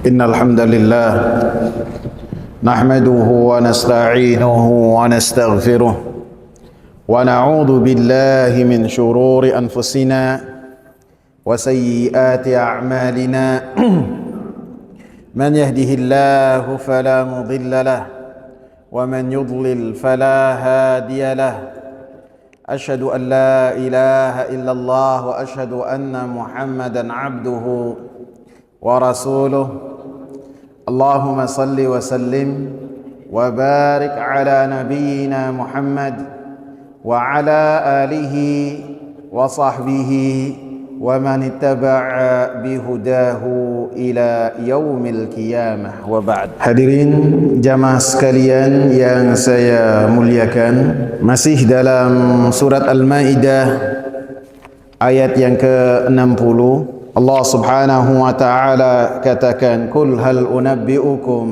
إن الحمد لله نحمده ونستعينه ونستغفره ونعوذ بالله من شرور أنفسنا وسيئات أعمالنا من يهده الله فلا مضل له ومن يضلل فلا هادي له أشهد أن لا إله إلا الله وأشهد أن محمدا عبده ورسوله اللهم صل وسلم وبارك على نبينا محمد وعلى آله وصحبه ومن اتبع بهداه إلى يوم القيامة وبعد. Hadirin jamaah sekalian yang saya muliakan, masih dalam surat Al-Maidah ayat yang ke-60. Allah subhanahu wa ta'ala katakan, Kul hal unabbi'ukum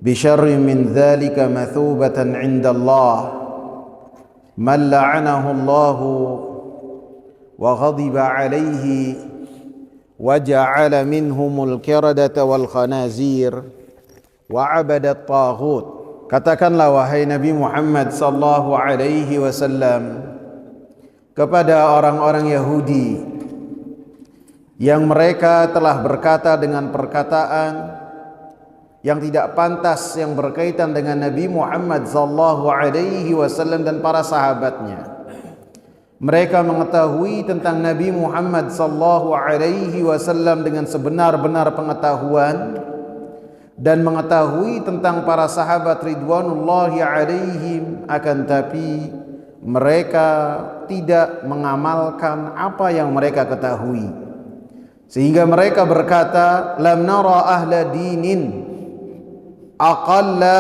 bisyarrin min dhalika mathubatan inda Allah man la'anahu Allahu wa ghadiba alayhi wa ja'ala minhumul qiradata wal khanazir wa abada at-taghut. Katakanlah wahai Nabi Muhammad sallallahu alaihi wasallam kepada orang-orang Yahudi yang mereka telah berkata dengan perkataan yang tidak pantas yang berkaitan dengan Nabi Muhammad sallallahu alaihi wasallam dan para sahabatnya. Mereka mengetahui tentang Nabi Muhammad sallallahu alaihi wasallam dengan sebenar-benar pengetahuan dan mengetahui tentang para sahabat ridwanullahi alaihim, akan tapi mereka tidak mengamalkan apa yang mereka ketahui. Sehingga mereka berkata, lam nara ahla dinin aqalla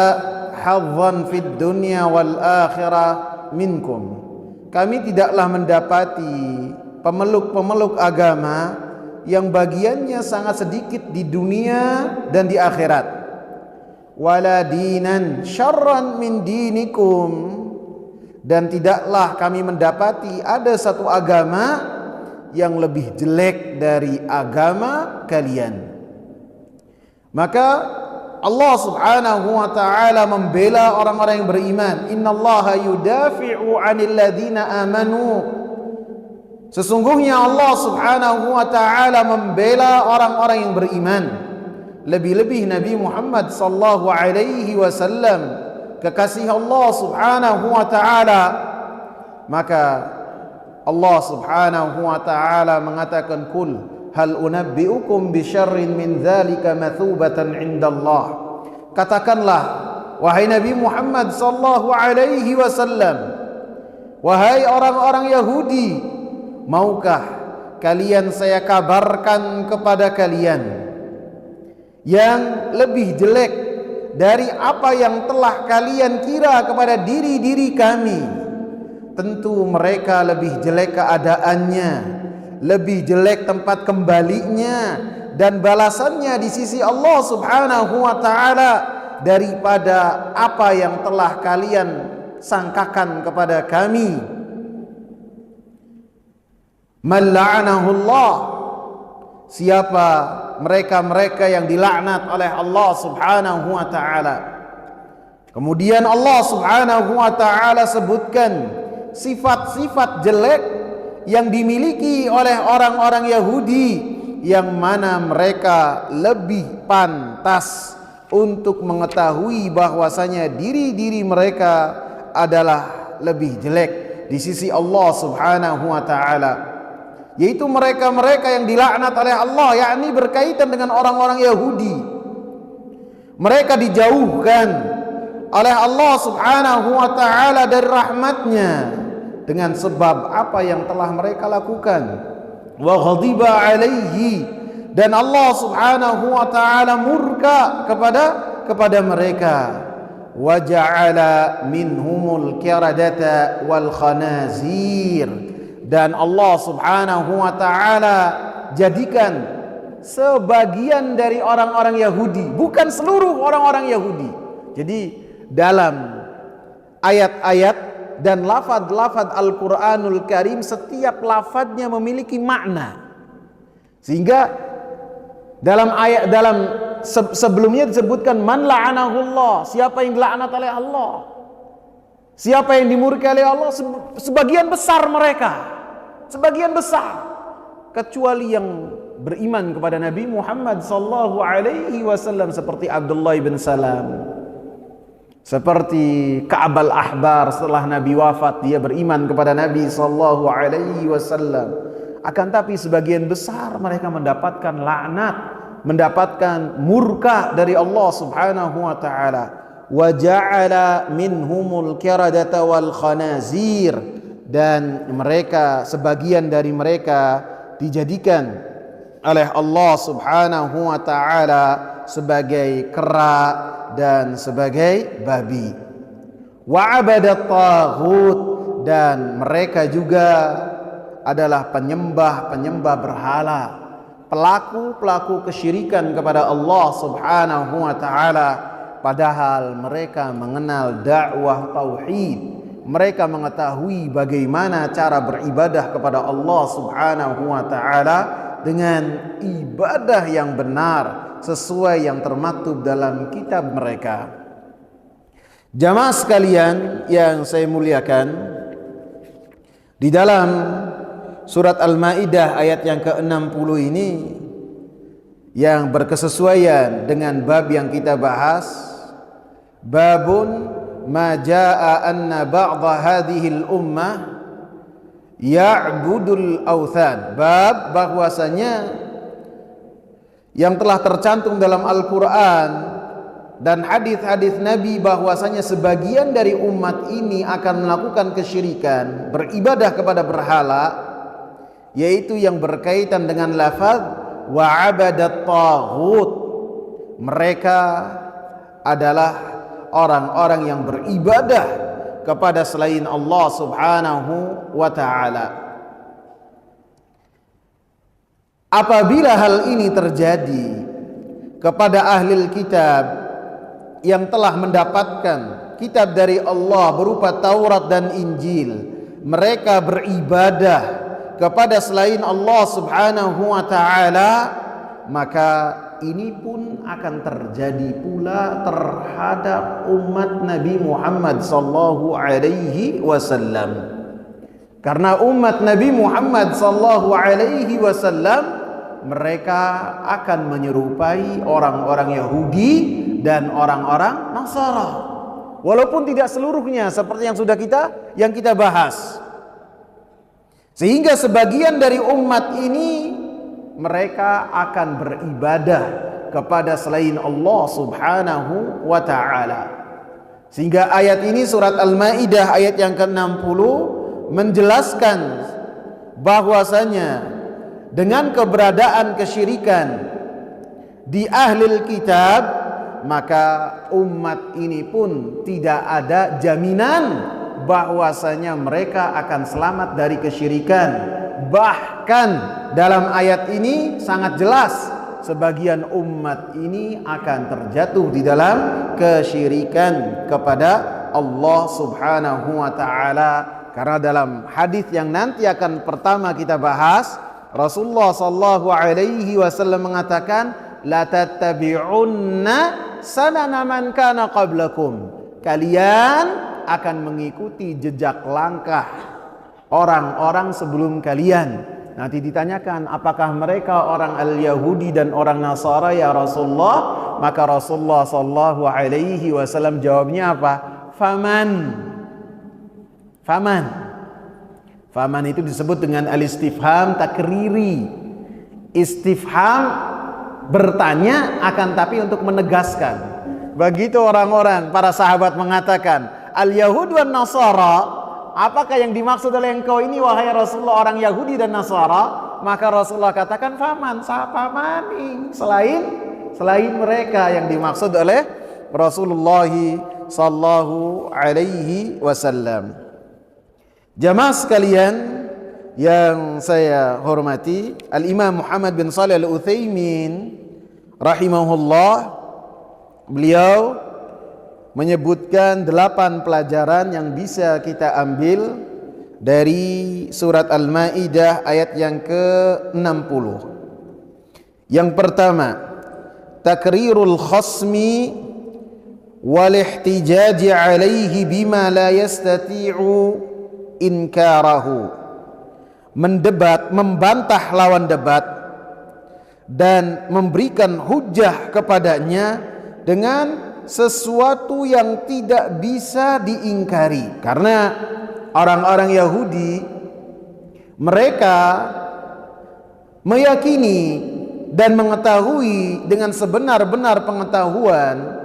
hadzan fid dunya wal akhirah minkum. Kami tidaklah mendapati pemeluk-pemeluk agama yang bagiannya sangat sedikit di dunia dan di akhirat. Wala dinan syarran min dinikum, dan tidaklah kami mendapati ada satu agama yang lebih jelek dari agama kalian. Maka Allah subhanahu wa ta'ala membela orang-orang yang beriman. Innallaha yudafi'u 'anil ladzina amanu. Sesungguhnya Allah subhanahu wa ta'ala membela orang-orang yang beriman. Lebih-lebih Nabi Muhammad sallallahu alaihi wasallam, kekasih Allah subhanahu wa ta'ala. Maka Allah subhanahu wa ta'ala mengatakan, Kul hal unabbi'ukum bisyarrin min dzalika mathubatan indallah. Katakanlah wahai Nabi Muhammad sallallahu alaihi wasallam, wahai orang-orang Yahudi, maukah kalian saya kabarkan kepada kalian yang lebih jelek dari apa yang telah kalian kira kepada diri-diri kami? Tentu mereka lebih jelek keadaannya, lebih jelek tempat kembalinya dan balasannya di sisi Allah subhanahu wa ta'ala daripada apa yang telah kalian sangkakan kepada kami. Man la'anahu Allah, siapa mereka-mereka yang dilaknat oleh Allah subhanahu wa ta'ala. Kemudian Allah subhanahu wa ta'ala sebutkan sifat-sifat jelek yang dimiliki oleh orang-orang Yahudi, yang mana mereka lebih pantas untuk mengetahui bahwasanya diri-diri mereka adalah lebih jelek di sisi Allah subhanahu wa ta'ala, yaitu mereka-mereka yang dilaknat oleh Allah, yakni berkaitan dengan orang-orang Yahudi. Mereka dijauhkan oleh Allah subhanahu wa ta'ala dari rahmatnya dengan sebab apa yang telah mereka lakukan. Wa ghadiba alaihi, dan Allah subhanahu wa ta'ala murka kepada mereka. Wa ja'ala minhumul qiradata wal khanazir, dan Allah subhanahu wa ta'ala jadikan sebagian dari orang-orang Yahudi, bukan seluruh orang-orang Yahudi. Jadi dalam ayat-ayat dan lafaz-lafaz Al-Quranul Karim, setiap lafaznya memiliki makna, sehingga dalam sebelumnya disebutkan man la'anahullah, siapa yang dilaknat oleh Allah, siapa yang dimurkai oleh Allah. Sebagian besar mereka, sebagian besar, kecuali yang beriman kepada Nabi Muhammad sallallahu alaihi wasallam, seperti Abdullah bin Salam, seperti Ka'ab al-Ahbar. Setelah Nabi wafat, dia beriman kepada Nabi sallallahu alaihi wasallam. Akan tapi sebagian besar mereka mendapatkan laknat, mendapatkan murka dari Allah Subhanahu wa taala. Wa ja'ala minhumul qiradata wal khanazir, dan mereka, sebagian dari mereka dijadikan oleh Allah Subhanahu wa taala sebagai kera dan sebagai babi. Wa abadat taghut, dan mereka juga adalah penyembah-penyembah berhala, pelaku-pelaku kesyirikan kepada Allah Subhanahu wa taala, padahal mereka mengenal dakwah tauhid. Mereka mengetahui bagaimana cara beribadah kepada Allah Subhanahu wa taala dengan ibadah yang benar sesuai yang termaktub dalam kitab mereka. Jamaah sekalian yang saya muliakan, di dalam surat Al-Maidah ayat yang ke-60 ini yang berkesesuaian dengan bab yang kita bahas, babun ma jaa anna ba'dha hadhihi al-ummah ya'budul awthan, bab bahwasanya yang telah tercantum dalam Al-Quran dan hadis-hadis Nabi bahwasanya sebagian dari umat ini akan melakukan kesyirikan, beribadah kepada berhala, yaitu yang berkaitan dengan lafaz wa abadat taghut. Mereka adalah orang-orang yang beribadah kepada selain Allah Subhanahu wa taala. Apabila hal ini terjadi kepada ahli kitab yang telah mendapatkan kitab dari Allah berupa Taurat dan Injil, mereka beribadah kepada selain Allah Subhanahu wa taala, maka ini pun akan terjadi pula terhadap umat Nabi Muhammad sallallahu alaihi wasallam. Karena umat Nabi Muhammad sallallahu alaihi wasallam, mereka akan menyerupai orang-orang Yahudi dan orang-orang Nasara, walaupun tidak seluruhnya seperti yang kita bahas. Sehingga sebagian dari umat ini mereka akan beribadah kepada selain Allah Subhanahu wa taala. Sehingga ayat ini, surat Al-Maidah ayat yang ke-60, menjelaskan bahwasanya dengan keberadaan kesyirikan di ahlil kitab, maka umat ini pun tidak ada jaminan bahwasanya mereka akan selamat dari kesyirikan. Bahkan dalam ayat ini sangat jelas sebagian umat ini akan terjatuh di dalam kesyirikan kepada Allah Subhanahu wa taala. Karena dalam hadis yang nanti akan pertama kita bahas, Rasulullah sallallahu alaihi wasallam mengatakan, la tattabi'unna sanana man kana qablakum, kalian akan mengikuti jejak langkah orang-orang sebelum kalian. Nanti ditanyakan, apakah mereka orang al-Yahudi dan orang Nasara ya Rasulullah? Maka Rasulullah sallallahu alaihi wasallam jawabnya apa? Faman itu disebut dengan al-istifham takriri. Istifham bertanya akan tapi untuk menegaskan. Begitu orang-orang para sahabat mengatakan, al-Yahud wan Nasara, apakah yang dimaksud oleh engkau ini wahai Rasulullah orang Yahudi dan Nasara? Maka Rasulullah katakan faman, siapa maning selain mereka yang dimaksud oleh Rasulullah sallallahu alaihi wasallam. Jamaah sekalian yang saya hormati, Al-Imam Muhammad bin Shalih Al-Utsaimin rahimahullah, beliau menyebutkan 8 pelajaran yang bisa kita ambil dari surat Al-Maidah ayat yang ke-60. Yang pertama, takrirul khasmi wal ihtijaj alaihi bima la yastati'u inkarahu. Mendebat, membantah lawan debat dan memberikan hujjah kepadanya dengan sesuatu yang tidak bisa diingkari. Karena orang-orang Yahudi, mereka meyakini dan mengetahui dengan sebenar-benar pengetahuan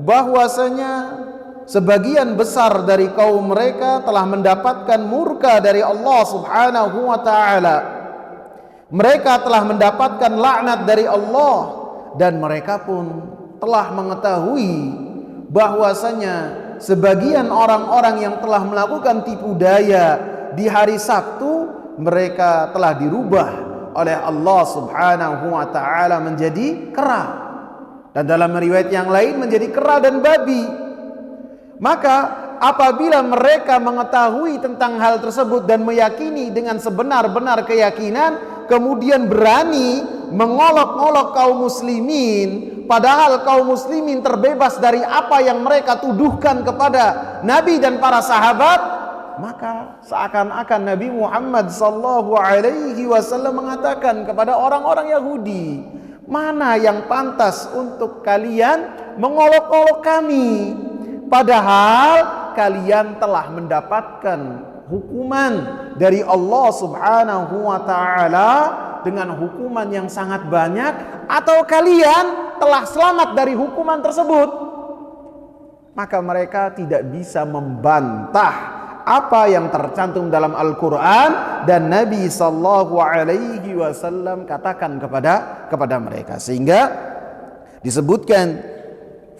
bahwasanya sebagian besar dari kaum mereka telah mendapatkan murka dari Allah Subhanahu wa taala. Mereka telah mendapatkan laknat dari Allah, dan mereka pun telah mengetahui bahwasanya sebagian orang-orang yang telah melakukan tipu daya di hari Sabtu, mereka telah dirubah oleh Allah Subhanahu wa taala menjadi kera, dan dalam riwayat yang lain menjadi kera dan babi. Maka apabila mereka mengetahui tentang hal tersebut dan meyakini dengan sebenar-benar keyakinan, kemudian berani mengolok-olok kaum muslimin, padahal kaum muslimin terbebas dari apa yang mereka tuduhkan kepada Nabi dan para sahabat, maka seakan-akan Nabi Muhammad SAW mengatakan kepada orang-orang Yahudi, mana yang pantas untuk kalian mengolok-olok kami, padahal kalian telah mendapatkan hukuman dari Allah Subhanahu wa taala dengan hukuman yang sangat banyak, atau kalian telah selamat dari hukuman tersebut. Maka mereka tidak bisa membantah apa yang tercantum dalam Al-Quran dan Nabi sallallahu alaihi wasallam katakan kepada mereka. Sehingga disebutkan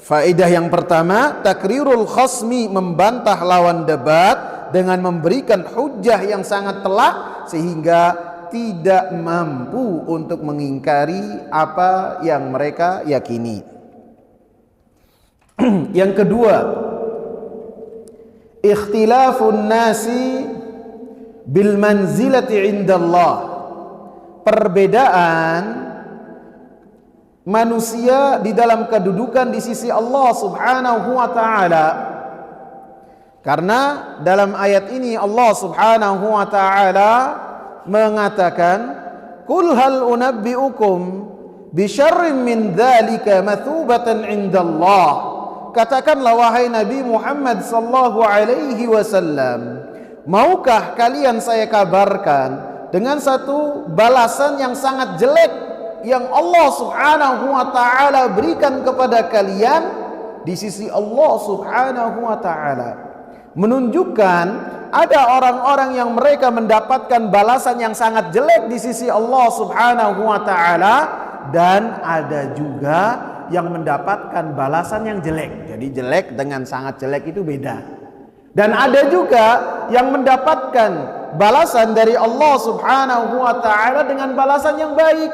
faedah yang pertama, takrirul khasmi, membantah lawan debat dengan memberikan hujjah yang sangat telak sehingga tidak mampu untuk mengingkari apa yang mereka yakini. Yang kedua, ikhtilafun nasi bil manzilati indallah, perbedaan manusia di dalam kedudukan di sisi Allah Subhanahu wa taala. Karena dalam ayat ini Allah Subhanahu wa taala mengatakan, "Qul hal unabbiukum bi syarrin min dzalika mathubatan indallah." Katakanlah wahai Nabi Muhammad sallallahu alaihi wasallam, maukah kalian saya kabarkan dengan satu balasan yang sangat jelek yang Allah Subhanahu wa taala berikan kepada kalian di sisi Allah Subhanahu wa taala? Menunjukkan ada orang-orang yang mereka mendapatkan balasan yang sangat jelek di sisi Allah Subhanahu wa taala, dan ada juga yang mendapatkan balasan yang jelek. Jadi jelek dengan sangat jelek itu beda. Dan ada juga yang mendapatkan balasan dari Allah Subhanahu wa taala dengan balasan yang baik.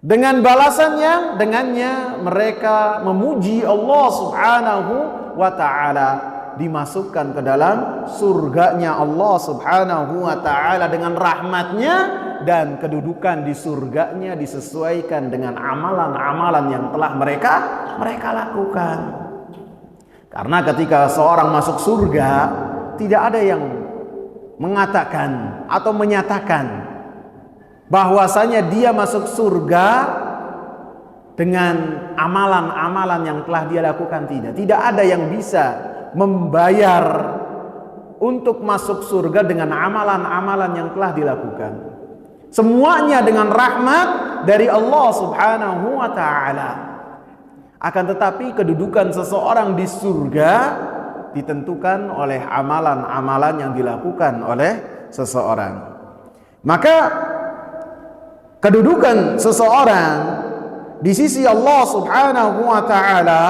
Dengan balasan yang dengannya mereka memuji Allah Subhanahu wa taala, dimasukkan ke dalam surganya Allah Subhanahu wa taala dengan rahmatnya, dan kedudukan di surganya disesuaikan dengan amalan-amalan yang telah mereka lakukan. Karena ketika seorang masuk surga, tidak ada yang mengatakan atau menyatakan bahwasanya dia masuk surga dengan amalan-amalan yang telah dia lakukan. Tidak ada yang bisa membayar untuk masuk surga dengan amalan-amalan yang telah dilakukan. Semuanya dengan rahmat dari Allah Subhanahu wa taala. Akan tetapi kedudukan seseorang di surga ditentukan oleh amalan-amalan yang dilakukan oleh seseorang. Maka kedudukan seseorang di sisi Allah Subhanahu wa taala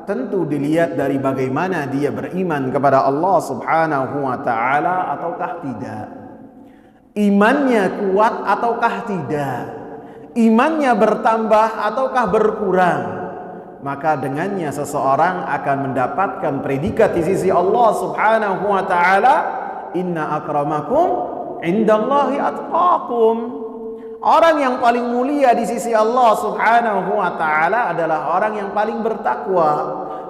tentu dilihat dari bagaimana dia beriman kepada Allah Subhanahu wa taala ataukah tidak. Imannya kuat ataukah tidak. Imannya bertambah ataukah berkurang. Maka dengannya seseorang akan mendapatkan predikat di sisi Allah Subhanahu wa taala, inna akramakum indallahi atqakum. Orang yang paling mulia di sisi Allah Subhanahu wa ta'ala adalah orang yang paling bertakwa.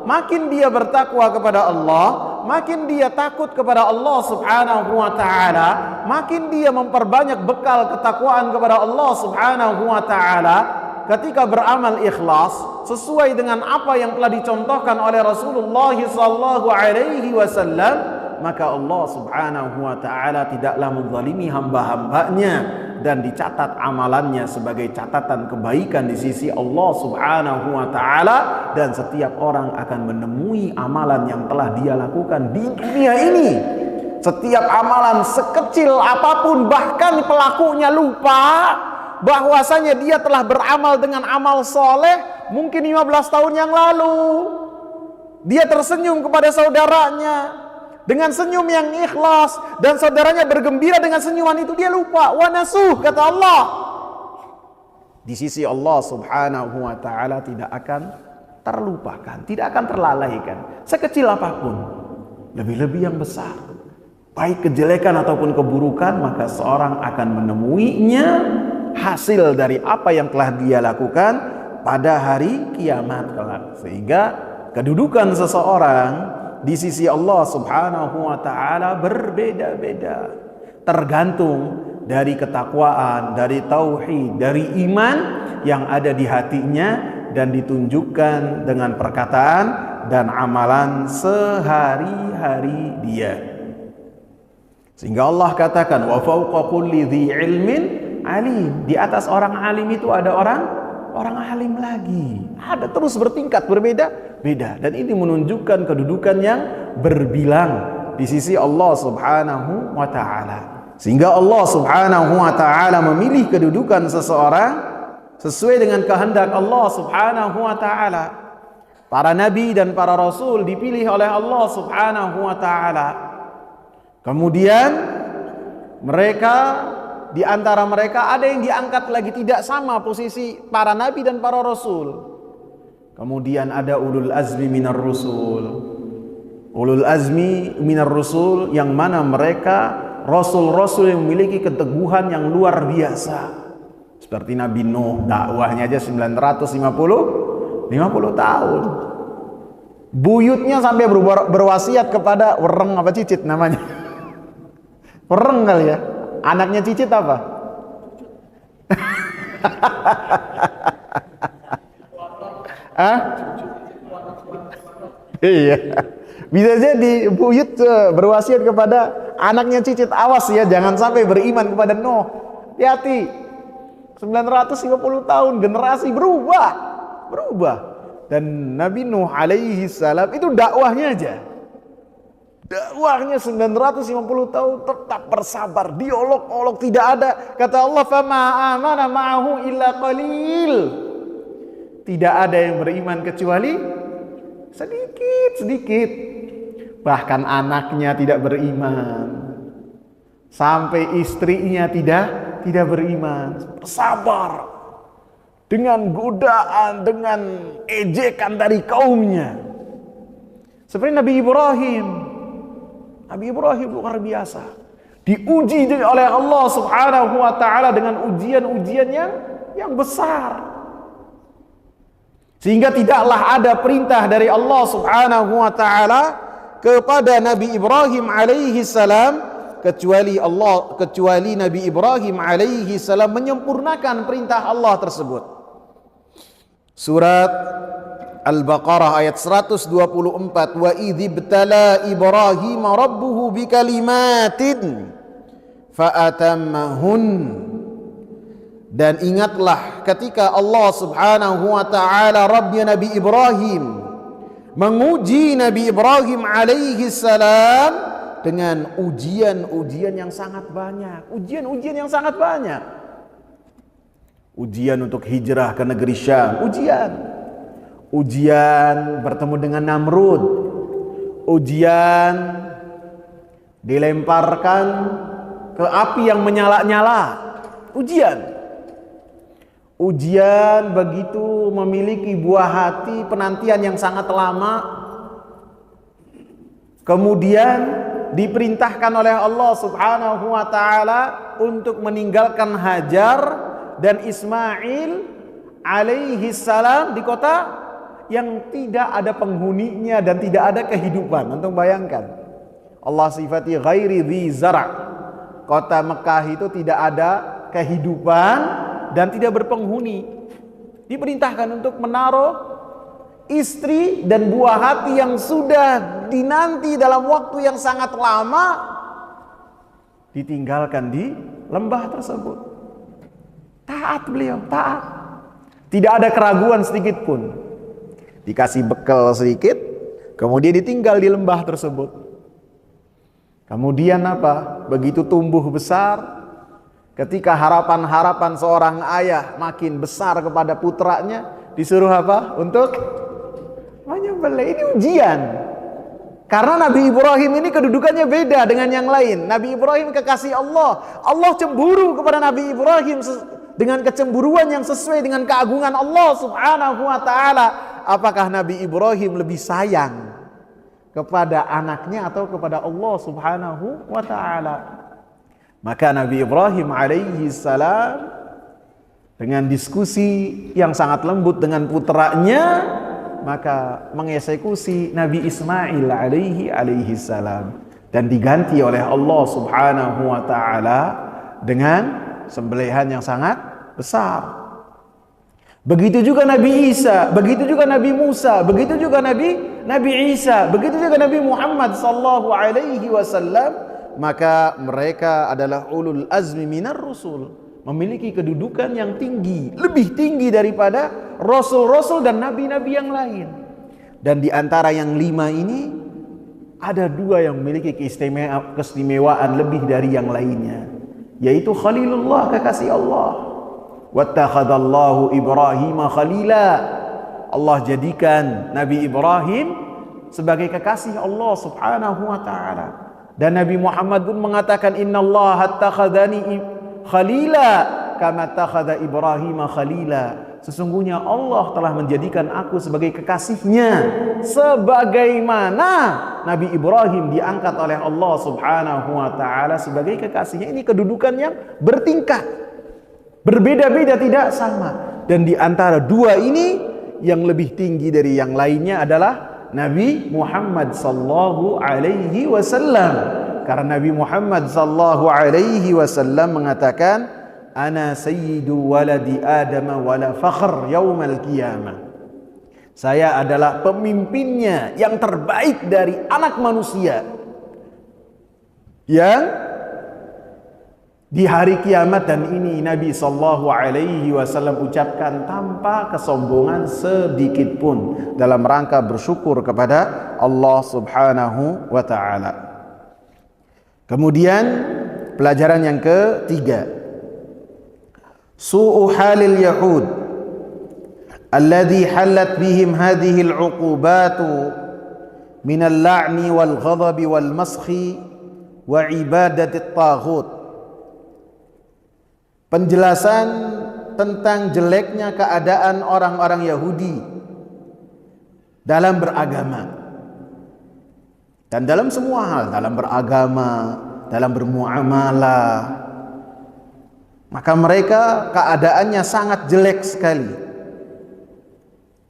Makin dia bertakwa kepada Allah, makin dia takut kepada Allah Subhanahu wa ta'ala, makin dia memperbanyak bekal ketakwaan kepada Allah Subhanahu wa ta'ala. Ketika beramal ikhlas sesuai dengan apa yang telah dicontohkan oleh Rasulullah sallallahu alaihi wasallam, maka Allah Subhanahu wa ta'ala tidaklah menzalimi hamba-hambanya dan dicatat amalannya sebagai catatan kebaikan di sisi Allah Subhanahu wa ta'ala, dan setiap orang akan menemui amalan yang telah dia lakukan di dunia ini. Setiap amalan sekecil apapun, bahkan pelakunya lupa bahwasanya dia telah beramal dengan amal soleh mungkin 15 tahun yang lalu. Dia tersenyum kepada saudaranya dengan senyum yang ikhlas, dan saudaranya bergembira dengan senyuman itu, dia lupa. Wa nasuh, kata Allah. Di sisi Allah Subhanahu wa ta'ala tidak akan terlupakan, tidak akan terlalaikan sekecil apapun. Lebih-lebih yang besar, baik kejelekan ataupun keburukan, maka seorang akan menemuinya hasil dari apa yang telah dia lakukan pada hari kiamat kelak. Sehingga kedudukan seseorang di sisi Allah Subhanahu wa ta'ala berbeda-beda, tergantung dari ketakwaan, dari tauhid, dari iman yang ada di hatinya, dan ditunjukkan dengan perkataan dan amalan sehari-hari dia. Sehingga Allah katakan, wa fawqa kulli dzi ilmin alim. Di atas orang alim itu ada orang alim lagi. Ada terus bertingkat, berbeda-beda. Dan ini menunjukkan kedudukan yang berbilang di sisi Allah Subhanahu wa ta'ala. Sehingga Allah Subhanahu wa ta'ala memilih kedudukan seseorang sesuai dengan kehendak Allah Subhanahu wa ta'ala. Para nabi dan para rasul dipilih oleh Allah Subhanahu wa ta'ala. Kemudian di antara mereka ada yang diangkat lagi, tidak sama posisi para nabi dan para rasul. Kemudian ada ulul azmi minar rusul. Ulul azmi minar rusul yang mana mereka rasul-rasul yang memiliki keteguhan yang luar biasa. Seperti Nabi Nuh, dakwahnya aja 950 tahun. Buyutnya sampai berwasiat kepada wereng apa cicit namanya. Wereng kali ya. Anaknya cicit apa? Iya. Bisa jadi buyut berwasiat kepada anaknya cicit, awas ya jangan sampai beriman kepada Nuh. Hati-hati. 950 tahun generasi berubah. Dan Nabi Nuh alaihi salam itu dakwahnya aja. Dakwahnya 950 tahun tetap bersabar, diolok-olok tidak ada. Kata Allah, "Fama amana ma'ahu illa qalil." Tidak ada yang beriman kecuali sedikit. Bahkan anaknya tidak beriman. Sampai istrinya tidak beriman. Bersabar dengan godaan, dengan ejekan dari kaumnya. Seperti Nabi Ibrahim. Nabi Ibrahim luar biasa. Diuji oleh Allah Subhanahu wa ta'ala dengan ujian-ujian yang besar. Sehingga tidaklah ada perintah dari Allah Subhanahu wa ta'ala kepada Nabi Ibrahim alaihi salam kecuali Nabi Ibrahim alaihi salam menyempurnakan perintah Allah tersebut. Surat Al-Baqarah ayat 124, wa idzibtala Ibrahim rabbuhu bikalimatin fa'atammahun. Dan ingatlah ketika Allah Subhanahu wa ta'ala Rabbnya Nabi Ibrahim menguji Nabi Ibrahim alaihi salam dengan ujian-ujian yang sangat banyak. Ujian-ujian yang sangat banyak. Ujian untuk hijrah ke negeri Syam, ujian bertemu dengan Namrud, ujian dilemparkan ke api yang menyala-nyala, ujian begitu memiliki buah hati penantian yang sangat lama. Kemudian diperintahkan oleh Allah Subhanahu wa ta'ala untuk meninggalkan Hajar dan Ismail alaihi salam di kota yang tidak ada penghuninya dan tidak ada kehidupan. Antum bayangkan, Allah sifati ghairi dzi zara'. Kota Mekah itu tidak ada kehidupan dan tidak berpenghuni. Diperintahkan untuk menaruh istri dan buah hati yang sudah dinanti dalam waktu yang sangat lama, ditinggalkan di lembah tersebut. Taat beliau, taat. Tidak ada keraguan sedikit pun. Dikasih bekal sedikit, kemudian ditinggal di lembah tersebut. Kemudian apa? Begitu tumbuh besar, ketika harapan-harapan seorang ayah makin besar kepada putranya, disuruh apa? Untuk menyembelih. Ini ujian. Karena Nabi Ibrahim ini kedudukannya beda dengan yang lain. Nabi Ibrahim kekasih Allah. Allah cemburu kepada Nabi Ibrahim dengan kecemburuan yang sesuai dengan keagungan Allah Subhanahu wa taala. Apakah Nabi Ibrahim lebih sayang kepada anaknya atau kepada Allah Subhanahu wa taala? Maka Nabi Ibrahim alaihi salam dengan diskusi yang sangat lembut dengan putranya, maka mengeksekusi Nabi Ismail alaihi salam dan diganti oleh Allah Subhanahu wa taala dengan sembelihan yang sangat besar. Begitu juga Nabi Isa, begitu juga Nabi Musa, begitu juga Nabi Isa, begitu juga Nabi Muhammad sallallahu alaihi wasallam. Maka mereka adalah ulul azmi minar rusul, memiliki kedudukan yang tinggi, lebih tinggi daripada rasul-rasul dan nabi-nabi yang lain. Dan di antara yang 5 ini ada 2 yang memiliki keistimewaan lebih dari yang lainnya, yaitu Khalilullah, kekasih Allah. Wattakhadallahu Ibrahim khalila. Allah jadikan Nabi Ibrahim sebagai kekasih Allah Subhanahu wa taala. Dan Nabi Muhammad pun mengatakan, innallaha attakhadhani khalila kama takhadha Ibrahim khalila. Sesungguhnya Allah telah menjadikan aku sebagai kekasihnya sebagaimana Nabi Ibrahim diangkat oleh Allah Subhanahu wa taala sebagai kekasihnya. Ini kedudukan yang bertingkat, berbeda-beda, tidak sama. Dan di antara 2 ini yang lebih tinggi dari yang lainnya adalah Nabi Muhammad sallallahu alaihi wasallam. Karena Nabi Muhammad sallallahu alaihi wasallam mengatakan, ana sayyidu waladi Adam wala fakhr yaumal qiyamah. Saya adalah pemimpinnya yang terbaik dari anak manusia yang di hari kiamat. Dan ini Nabi sallallahu alaihi wasallam ucapkan tanpa kesombongan sedikit pun, dalam rangka bersyukur kepada Allah Subhanahu wa taala. Kemudian pelajaran yang ketiga, su'u halil yahud alladhi halat bihim hadhihi al-uqubatu min al-la'ni wal ghadabi wal maskhi wa ibadati at-taghut. Penjelasan tentang jeleknya keadaan orang-orang Yahudi dalam beragama dan dalam semua hal, dalam beragama, dalam bermuamalah. Maka mereka keadaannya sangat jelek sekali,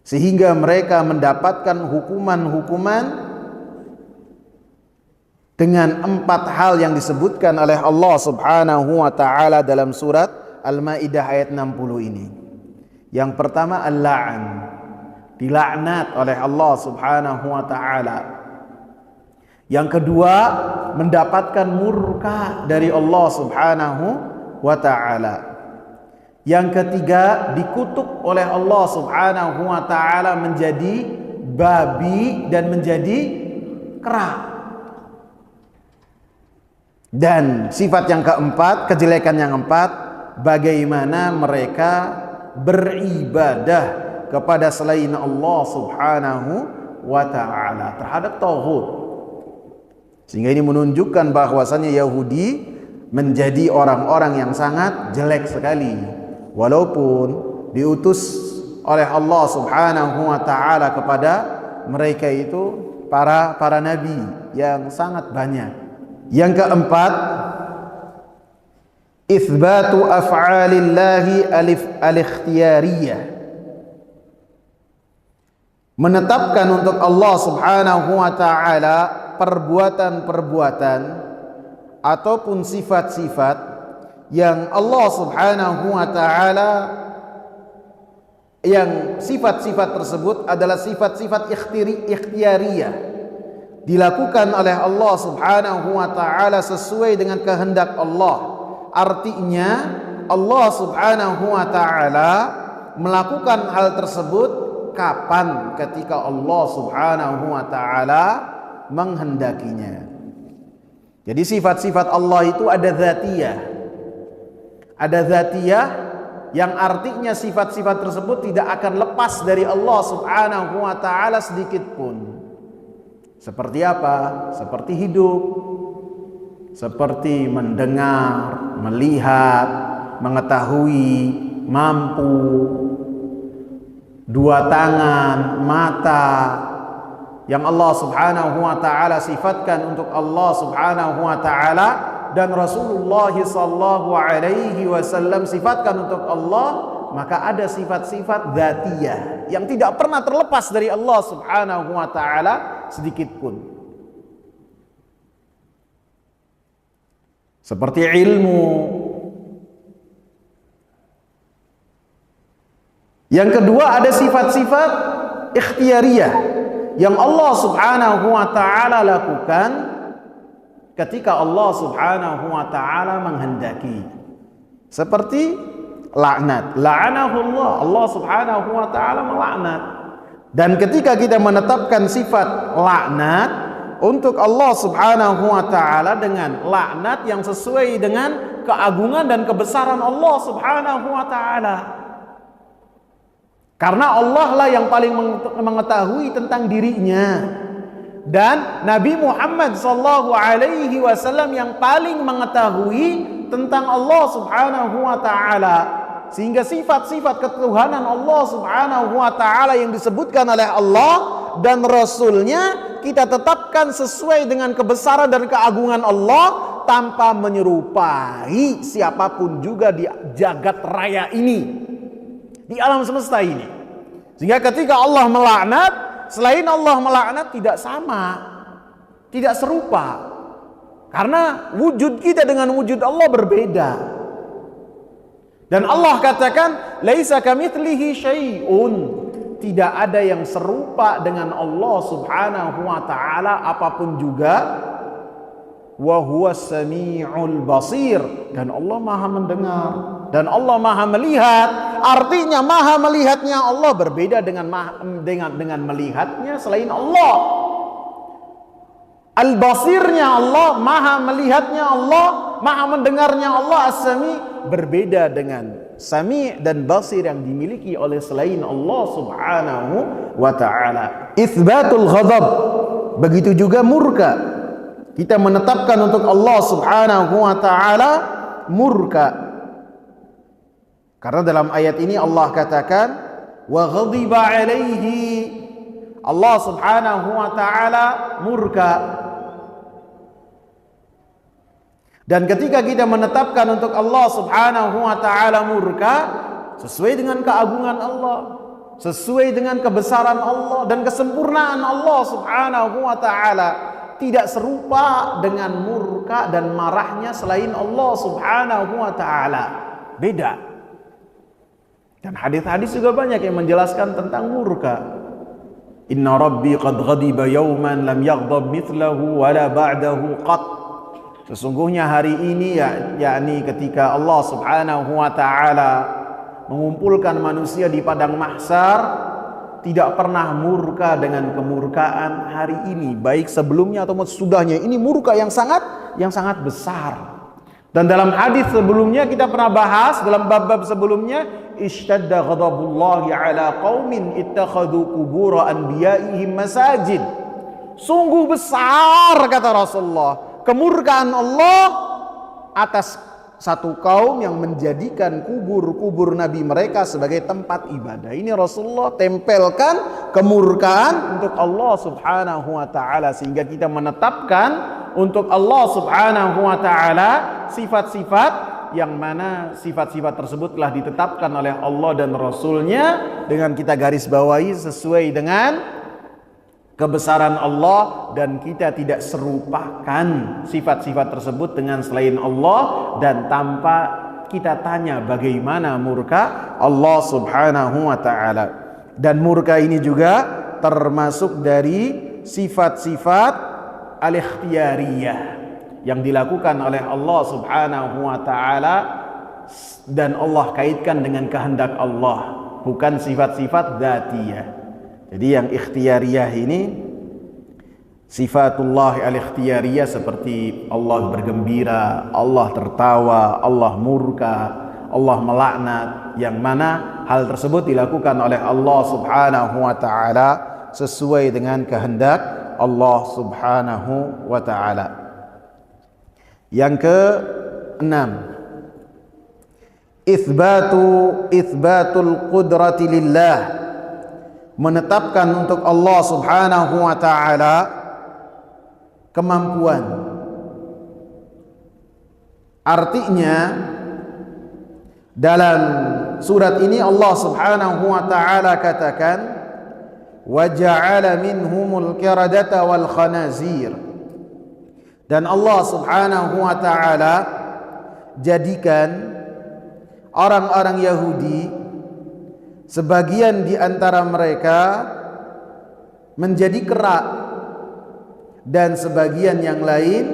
sehingga mereka mendapatkan hukuman-hukuman dengan 4 hal yang disebutkan oleh Allah Subhanahu wa taala dalam surat Al-Maidah ayat 60 ini. Yang pertama, al-la'an, dilaknat oleh Allah Subhanahu wa taala. Yang kedua, mendapatkan murka dari Allah Subhanahu wa taala. Yang ketiga, dikutuk oleh Allah Subhanahu wa taala menjadi babi dan menjadi kera. Dan sifat yang keempat, kejelekan yang keempat, bagaimana mereka beribadah kepada selain Allah Subhanahu wa taala, terhadap tauhid. Sehingga ini menunjukkan bahwasannya Yahudi menjadi orang-orang yang sangat jelek sekali, walaupun diutus oleh Allah Subhanahu wa taala kepada mereka itu para nabi yang sangat banyak. Yang keempat, Itsbatu af'alillahi al-ikhtiyariyah. Menetapkan untuk Allah Subhanahu wa taala perbuatan-perbuatan ataupun sifat-sifat yang Allah Subhanahu wa taala, yang sifat-sifat tersebut adalah sifat-sifat ikhtiyariyah, dilakukan oleh Allah Subhanahu wa taala sesuai dengan kehendak Allah. Artinya Allah Subhanahu wa taala melakukan hal tersebut kapan? Ketika Allah Subhanahu wa taala menghendakinya. Jadi sifat-sifat Allah itu ada dzatiyah. Ada dzatiyah yang artinya sifat-sifat tersebut tidak akan lepas dari Allah Subhanahu wa taala sedikit pun. Seperti apa? Seperti hidup, seperti mendengar, melihat, mengetahui, mampu, dua tangan, mata, yang Allah Subhanahu wa taala sifatkan untuk Allah Subhanahu wa taala dan Rasulullah sallallahu alaihi wasallam sifatkan untuk Allah, maka ada sifat-sifat dzatiyah yang tidak pernah terlepas dari Allah Subhanahu wa taala sedikit pun. Seperti ilmu. Yang kedua ada sifat-sifat ikhtiyariyah yang Allah Subhanahu wa taala lakukan ketika Allah Subhanahu wa taala menghendaki. Seperti laknat. La'anahullah, Allah Subhanahu wa taala melaknat. Dan ketika kita menetapkan sifat laknat untuk Allah Subhanahu wa taala dengan laknat yang sesuai dengan keagungan dan kebesaran Allah Subhanahu wa taala. Karena Allah lah yang paling mengetahui tentang dirinya, dan Nabi Muhammad sallallahu alaihi wasallam yang paling mengetahui tentang Allah Subhanahu wa taala. Sehingga sifat-sifat ketuhanan Allah Subhanahu wa taala yang disebutkan oleh Allah dan Rasulnya kita tetapkan sesuai dengan kebesaran dan keagungan Allah tanpa menyerupai siapapun juga di jagat raya ini, di alam semesta ini. Sehingga ketika Allah melaknat, selain Allah melaknat tidak sama, tidak serupa. Karena wujud kita dengan wujud Allah berbeda. Dan Allah katakan, laisa kamitslihi syai'un. Tidak ada yang serupa dengan Allah Subhanahu wa taala apapun juga. Wa huwas samiul basir, dan Allah Maha mendengar dan Allah Maha melihat. Artinya Maha melihatnya Allah berbeda dengan melihatnya selain Allah. Al-basirnya Allah, Maha melihatnya Allah, Maha mendengarnya Allah, As-Sami, berbeda dengan Sami dan Basir yang dimiliki oleh selain Allah Subhanahu wa taala. Itsbatul ghadab, begitu juga murka. Kita menetapkan untuk Allah Subhanahu wa taala murka. Karena dalam ayat ini Allah katakan wa ghadiba alaihi, Allah Subhanahu wa taala murka. Dan ketika kita menetapkan untuk Allah Subhanahu wa taala murka, sesuai dengan keagungan Allah, sesuai dengan kebesaran Allah dan kesempurnaan Allah Subhanahu wa taala, tidak serupa dengan murka dan marahnya selain Allah Subhanahu wa taala. Beda. Dan hadis-hadis juga banyak yang menjelaskan tentang murka. Inna rabbi qad ghadiba yawman lam yaghdab mithlahu wala ba'dahu qat. Sesungguhnya hari ini yakni ketika Allah Subhanahu wa taala mengumpulkan manusia di padang mahsyar, tidak pernah murka dengan kemurkaan hari ini, baik sebelumnya atau sesudahnya. Ini murka yang sangat besar. Dan dalam hadis sebelumnya kita pernah bahas, dalam bab-bab sebelumnya, ishtadda ghadabullahi ala qaumin ittakhadhu qubur anbiya'ihim masajid. Sungguh besar, kata Rasulullah, kemurkaan Allah atas satu kaum yang menjadikan kubur-kubur nabi mereka sebagai tempat ibadah. Ini Rasulullah tempelkan kemurkaan untuk Allah Subhanahu wa taala, sehingga kita menetapkan untuk Allah Subhanahu wa taala sifat-sifat yang mana sifat-sifat tersebut telah ditetapkan oleh Allah dan Rasulnya, dengan kita garis bawahi sesuai dengan kebesaran Allah, dan kita tidak serupakan sifat-sifat tersebut dengan selain Allah, dan tanpa kita tanya bagaimana murka Allah subhanahu wa ta'ala. Dan murka ini juga termasuk dari sifat-sifat al-ikhtiyariyah yang dilakukan oleh Allah subhanahu wa ta'ala, dan Allah kaitkan dengan kehendak Allah, bukan sifat-sifat dzatiyah. Jadi yang ikhtiyariyah ini sifatullah al-ikhtiyariyah, seperti Allah bergembira, Allah tertawa, Allah murka, Allah melaknat, yang mana hal tersebut dilakukan oleh Allah subhanahu wa ta'ala sesuai dengan kehendak Allah subhanahu wa ta'ala. Yang ke-6, itsbatul qudrati lillah, menetapkan untuk Allah subhanahu wa ta'ala kemampuan. Artinya dalam surat ini Allah subhanahu wa ta'ala katakan, wa ja'ala minhumul qiradata wal khanazir, dan Allah subhanahu wa ta'ala jadikan orang-orang Yahudi, sebagian di antara mereka menjadi kera, dan sebagian yang lain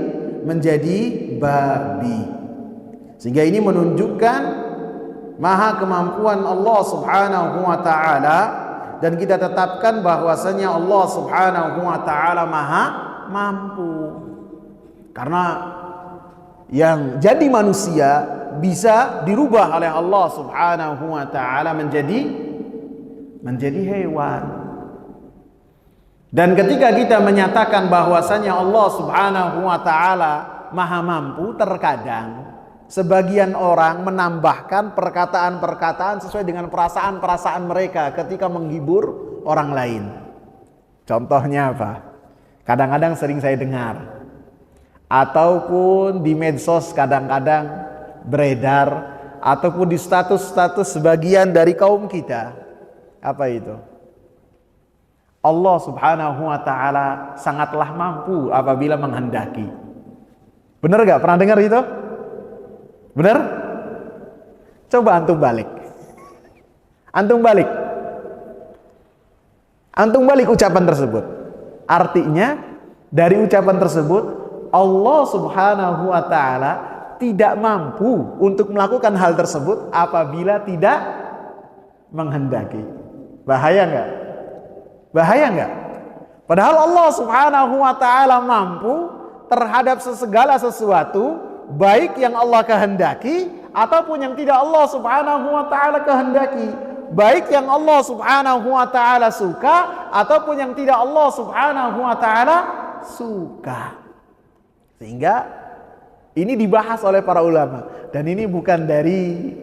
menjadi babi. Sehingga ini menunjukkan maha kemampuan Allah subhanahu wa ta'ala, dan kita tetapkan bahwasanya Allah subhanahu wa ta'ala maha mampu. Karena yang jadi manusia bisa dirubah oleh Allah subhanahu wa ta'ala menjadi hewan. Dan ketika kita menyatakan bahwasanya Allah subhanahu wa ta'ala maha mampu, terkadang sebagian orang menambahkan perkataan-perkataan sesuai dengan perasaan-perasaan mereka ketika menghibur orang lain. Contohnya apa? Kadang-kadang sering saya dengar, ataupun di medsos kadang-kadang beredar, ataupun di status-status sebagian dari kaum kita. Apa itu? Allah subhanahu wa ta'ala sangatlah mampu apabila menghendaki. Benar gak? Pernah dengar itu? Benar? Coba antum balik. Antum balik ucapan tersebut. Artinya dari ucapan tersebut, Allah subhanahu wa ta'ala tidak mampu untuk melakukan hal tersebut apabila tidak menghendaki. Bahaya enggak? Bahaya enggak? Padahal Allah subhanahu wa ta'ala mampu terhadap segala sesuatu, baik yang Allah kehendaki ataupun yang tidak Allah subhanahu wa ta'ala kehendaki, baik yang Allah subhanahu wa ta'ala suka ataupun yang tidak Allah subhanahu wa ta'ala suka. Sehingga ini dibahas oleh para ulama, dan ini bukan dari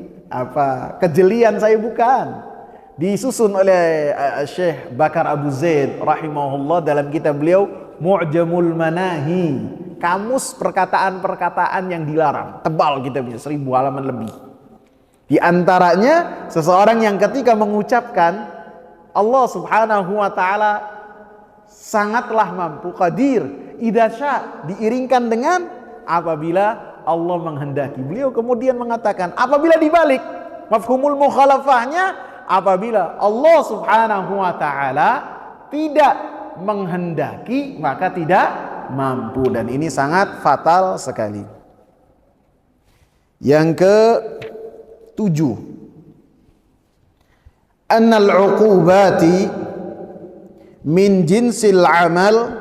kejelian saya, bukan. Disusun oleh Syekh Bakar Abu Zaid rahimahullah dalam kitab beliau Mu'jamul Manahi, kamus perkataan-perkataan yang dilarang. Tebal kitabnya, 1000 halaman lebih. Di antaranya seseorang yang ketika mengucapkan Allah subhanahu wa ta'ala sangatlah mampu, qadir, idza sya, diiringkan dengan apabila Allah menghendaki. Beliau kemudian mengatakan apabila dibalik, mafhumul mukhalafahnya, apabila Allah subhanahu wa ta'ala tidak menghendaki maka tidak mampu, dan ini sangat fatal sekali. Yang ke-7, annal uqubati min jinsil amal,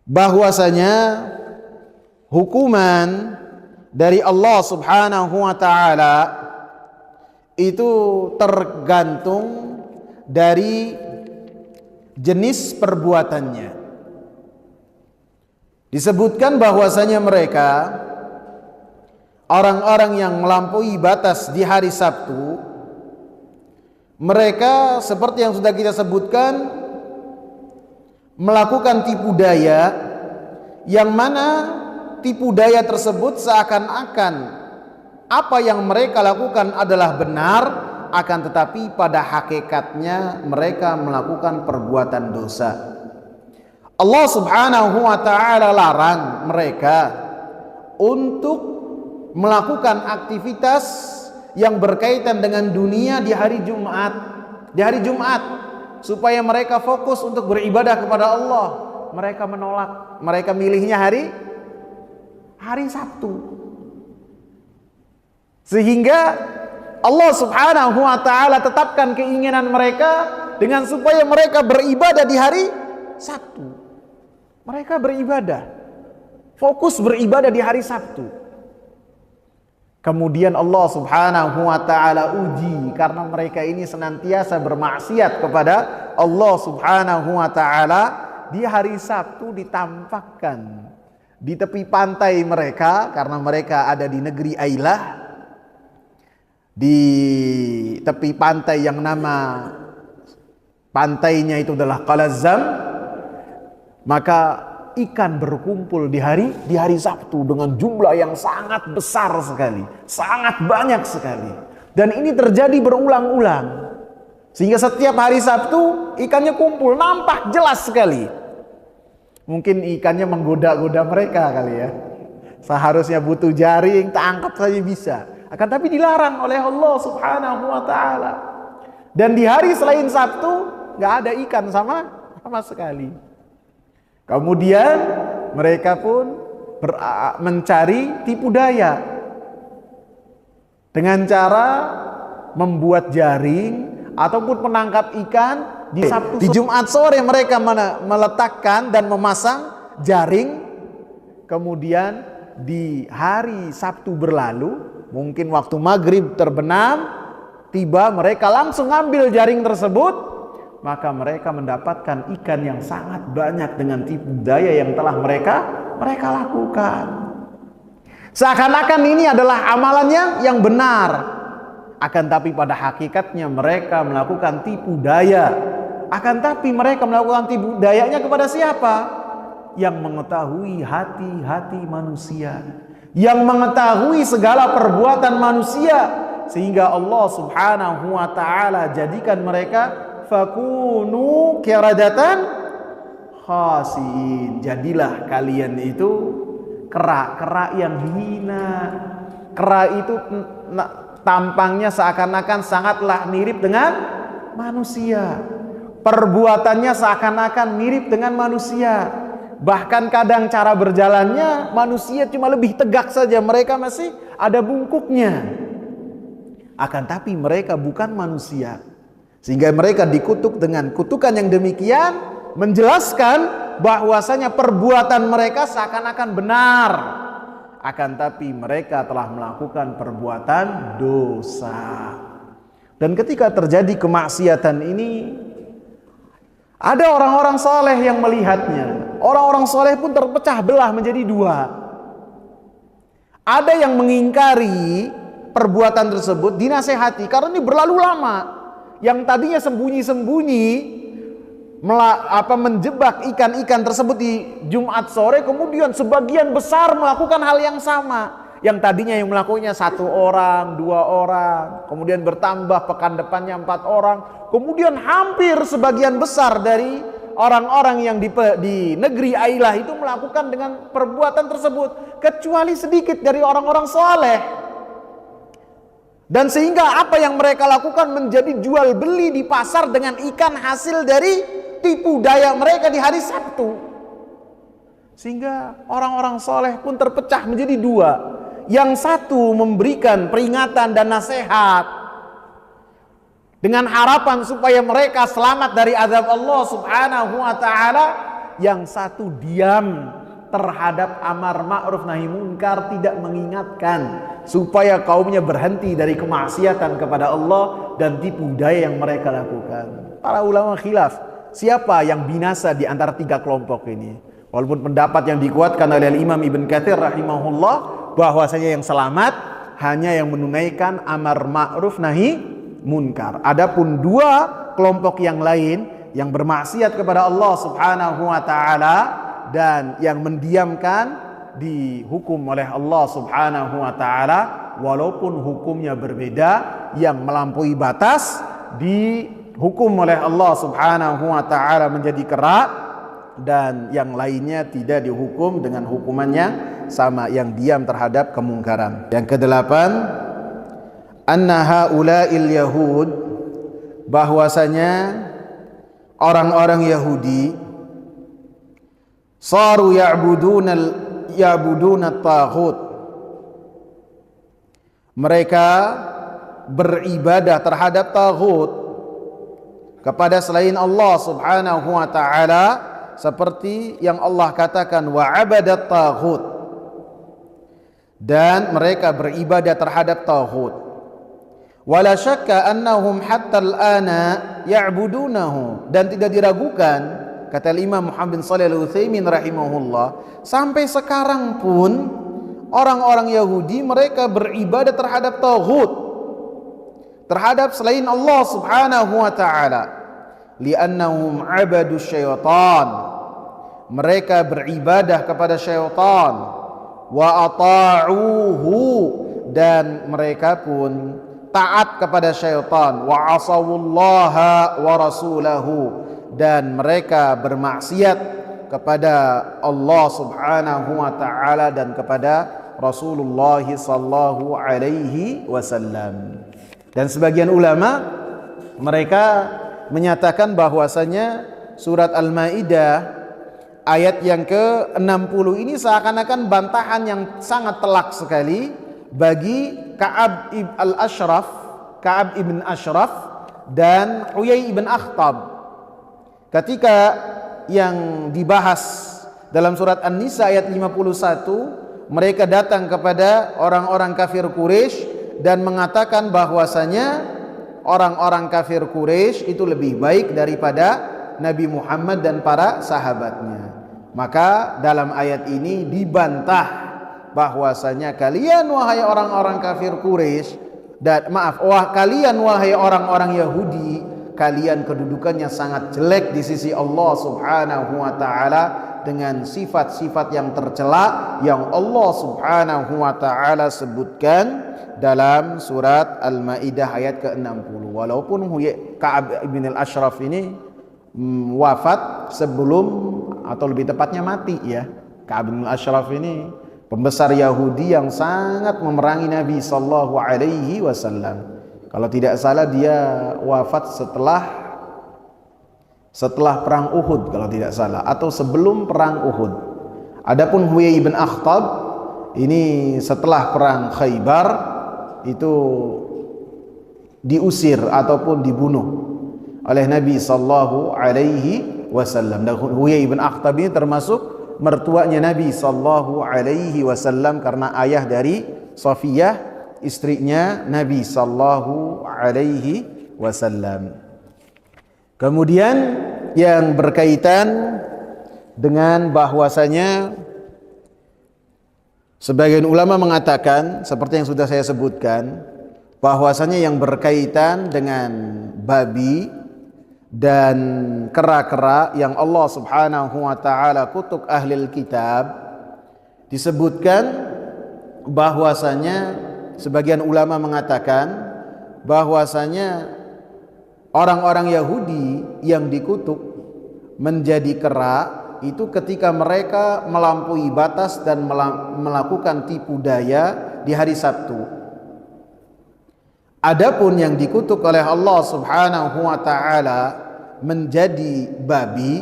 bahwasanya hukuman dari Allah subhanahu wa ta'ala itu tergantung dari jenis perbuatannya. Disebutkan bahwasanya mereka, orang-orang yang melampaui batas di hari Sabtu, mereka seperti yang sudah kita sebutkan, melakukan tipu daya, yang mana tipu daya tersebut seakan-akan apa yang mereka lakukan adalah benar, akan tetapi pada hakikatnya mereka melakukan perbuatan dosa. Allah Subhanahu wa ta'ala larang mereka untuk melakukan aktivitas yang berkaitan dengan dunia di hari Jumat, supaya mereka fokus untuk beribadah kepada Allah. Mereka menolak, mereka milihnya hari Sabtu. Sehingga Allah Subhanahu wa ta'ala tetapkan keinginan mereka dengan supaya mereka beribadah di hari Sabtu. Mereka beribadah, fokus beribadah di hari Sabtu. Kemudian Allah Subhanahu wa ta'ala uji karena mereka ini senantiasa bermaksiat kepada Allah Subhanahu wa ta'ala. Di hari Sabtu ditampakkan di tepi pantai mereka, karena mereka ada di negeri Ailah, di tepi pantai yang nama pantainya itu adalah Qalazam. Maka ikan berkumpul di hari Sabtu dengan jumlah yang sangat besar sekali, sangat banyak sekali. Dan ini terjadi berulang-ulang, sehingga setiap hari Sabtu ikannya kumpul, nampak jelas sekali. Mungkin ikannya menggoda-goda mereka kali ya. Seharusnya butuh jaring, tangkap saja bisa. Akan tapi dilarang oleh Allah Subhanahu wa ta'ala. Dan di hari selain Sabtu nggak ada ikan sama sekali. Kemudian mereka pun mencari tipu daya dengan cara membuat jaring ataupun menangkap ikan di Sabtu. Di Jumat sore mereka meletakkan dan memasang jaring. Kemudian di hari Sabtu berlalu, mungkin waktu maghrib terbenam, tiba mereka langsung ambil jaring tersebut. Maka mereka mendapatkan ikan yang sangat banyak dengan tipu daya yang telah mereka lakukan. Seakan-akan ini adalah amalan yang benar, akan tapi pada hakikatnya mereka melakukan tipu daya. Akan tapi mereka melakukan tipu dayanya kepada siapa? Yang mengetahui hati-hati manusia, yang mengetahui segala perbuatan manusia, sehingga Allah Subhanahu wa ta'ala jadikan mereka fakunu kiradatan khasiin. Jadilah kalian itu kera yang hina. Kera itu tampangnya seakan-akan sangatlah mirip dengan manusia. Perbuatannya seakan-akan mirip dengan manusia. Bahkan kadang cara berjalannya manusia cuma lebih tegak saja, mereka masih ada bungkuknya. Akan tapi mereka bukan manusia. Sehingga mereka dikutuk dengan kutukan yang demikian, menjelaskan bahwasanya perbuatan mereka seakan-akan benar, akan tapi mereka telah melakukan perbuatan dosa. Dan ketika terjadi kemaksiatan ini, ada orang-orang saleh yang melihatnya. Orang-orang saleh pun terpecah belah menjadi dua. Ada yang mengingkari perbuatan tersebut, dinasehati karena ini berlalu lama. Yang tadinya sembunyi-sembunyi menjebak ikan-ikan tersebut di Jumat sore, kemudian sebagian besar melakukan hal yang sama. Yang tadinya yang melakukannya 1 orang, 2 orang, kemudian bertambah pekan depannya 4 orang, kemudian hampir sebagian besar dari orang-orang yang di negeri Ailah itu melakukan dengan perbuatan tersebut, kecuali sedikit dari orang-orang soleh. Dan sehingga apa yang mereka lakukan menjadi jual beli di pasar dengan ikan hasil dari tipu daya mereka di hari Sabtu. Sehingga orang-orang soleh pun terpecah menjadi dua. Yang satu memberikan peringatan dan nasihat dengan harapan supaya mereka selamat dari azab Allah Subhanahu wa ta'ala. Yang satu diam terhadap amar ma'ruf nahi munkar, tidak mengingatkan supaya kaumnya berhenti dari kemaksiatan kepada Allah dan tipu daya yang mereka lakukan. Para ulama khilaf, siapa yang binasa di antara 3 kelompok ini? Walaupun pendapat yang dikuatkan oleh Imam Ibn Katsir rahimahullah bahwasanya yang selamat hanya yang menunaikan amar ma'ruf nahi munkar. Adapun 2 kelompok yang lain yang bermaksiat kepada Allah Subhanahu wa ta'ala dan yang mendiamkan dihukum oleh Allah Subhanahu wa taala, walaupun hukumnya berbeda. Yang melampaui batas dihukum oleh Allah Subhanahu wa taala menjadi kera, dan yang lainnya tidak dihukum dengan hukumannya sama, yang diam terhadap kemungkaran. Yang kedelapan, anna haula'il yahud, bahwasanya orang-orang Yahudi saru ya'buduna taghut, mereka beribadah terhadap taghut, kepada selain Allah Subhanahu wa taala, seperti yang Allah katakan wa abadat taghut, dan mereka beribadah terhadap taghut. Wala syakka annahum hatta al-ana ya'budunahu, dan tidak diragukan, kata Imam Muhammad bin Shalih Al-Utsaimin rahimahullah, sampai sekarang pun orang-orang Yahudi mereka beribadah terhadap taghut, terhadap selain Allah Subhanahu wa taala. Li'annahum abadu syaitan, mereka beribadah kepada syaitan. Wa ata'uhu, dan mereka pun taat kepada syaitan. Wa asawullaha wa rasulahu, dan mereka bermaksiat kepada Allah Subhanahu wa taala dan kepada Rasulullah sallallahu alaihi wasallam. Dan sebagian ulama mereka menyatakan bahwasanya surat Al-Maidah ayat yang ke-60 ini seakan-akan bantahan yang sangat telak sekali bagi Ka'ab ibn Ashraf dan Huyai ibn Akhtab. Ketika yang dibahas dalam surat An-Nisa ayat 51, mereka datang kepada orang-orang kafir Quraisy dan mengatakan bahwasanya orang-orang kafir Quraisy itu lebih baik daripada Nabi Muhammad dan para sahabatnya. Maka dalam ayat ini dibantah bahwasanya kalian wahai orang-orang kafir Quraisy, kalian wahai orang-orang Yahudi, kalian kedudukannya sangat jelek di sisi Allah Subhanahu wa taala dengan sifat-sifat yang tercela yang Allah Subhanahu wa taala sebutkan dalam surat Al-Maidah ayat ke-60. Walaupun Ka'ab ibn al-Ashraf ini wafat sebelum, atau lebih tepatnya mati ya. Ka'ab ibn al-Ashraf ini pembesar Yahudi yang sangat memerangi Nabi sallallahu alaihi wasallam. Kalau tidak salah dia wafat setelah perang Uhud kalau tidak salah, atau sebelum perang Uhud. Adapun Huyai ibn Akhtab ini setelah perang Khaybar itu diusir ataupun dibunuh oleh Nabi sallallahu alaihi wasallam. Dan Huyai ibn Akhtab ini termasuk mertuanya Nabi sallallahu alaihi wasallam karena ayah dari Safiyah, istrinya Nabi sallallahu alaihi wasallam. Kemudian yang berkaitan dengan bahwasanya sebagian ulama mengatakan seperti yang sudah saya sebutkan, bahwasanya yang berkaitan dengan babi dan kera-kera yang Allah Subhanahu wa taala kutuk ahlil kitab, disebutkan bahwasanya sebagian ulama mengatakan bahwasanya orang-orang Yahudi yang dikutuk menjadi kera itu ketika mereka melampaui batas dan melakukan tipu daya di hari Sabtu. Adapun yang dikutuk oleh Allah Subhanahu wa taala menjadi babi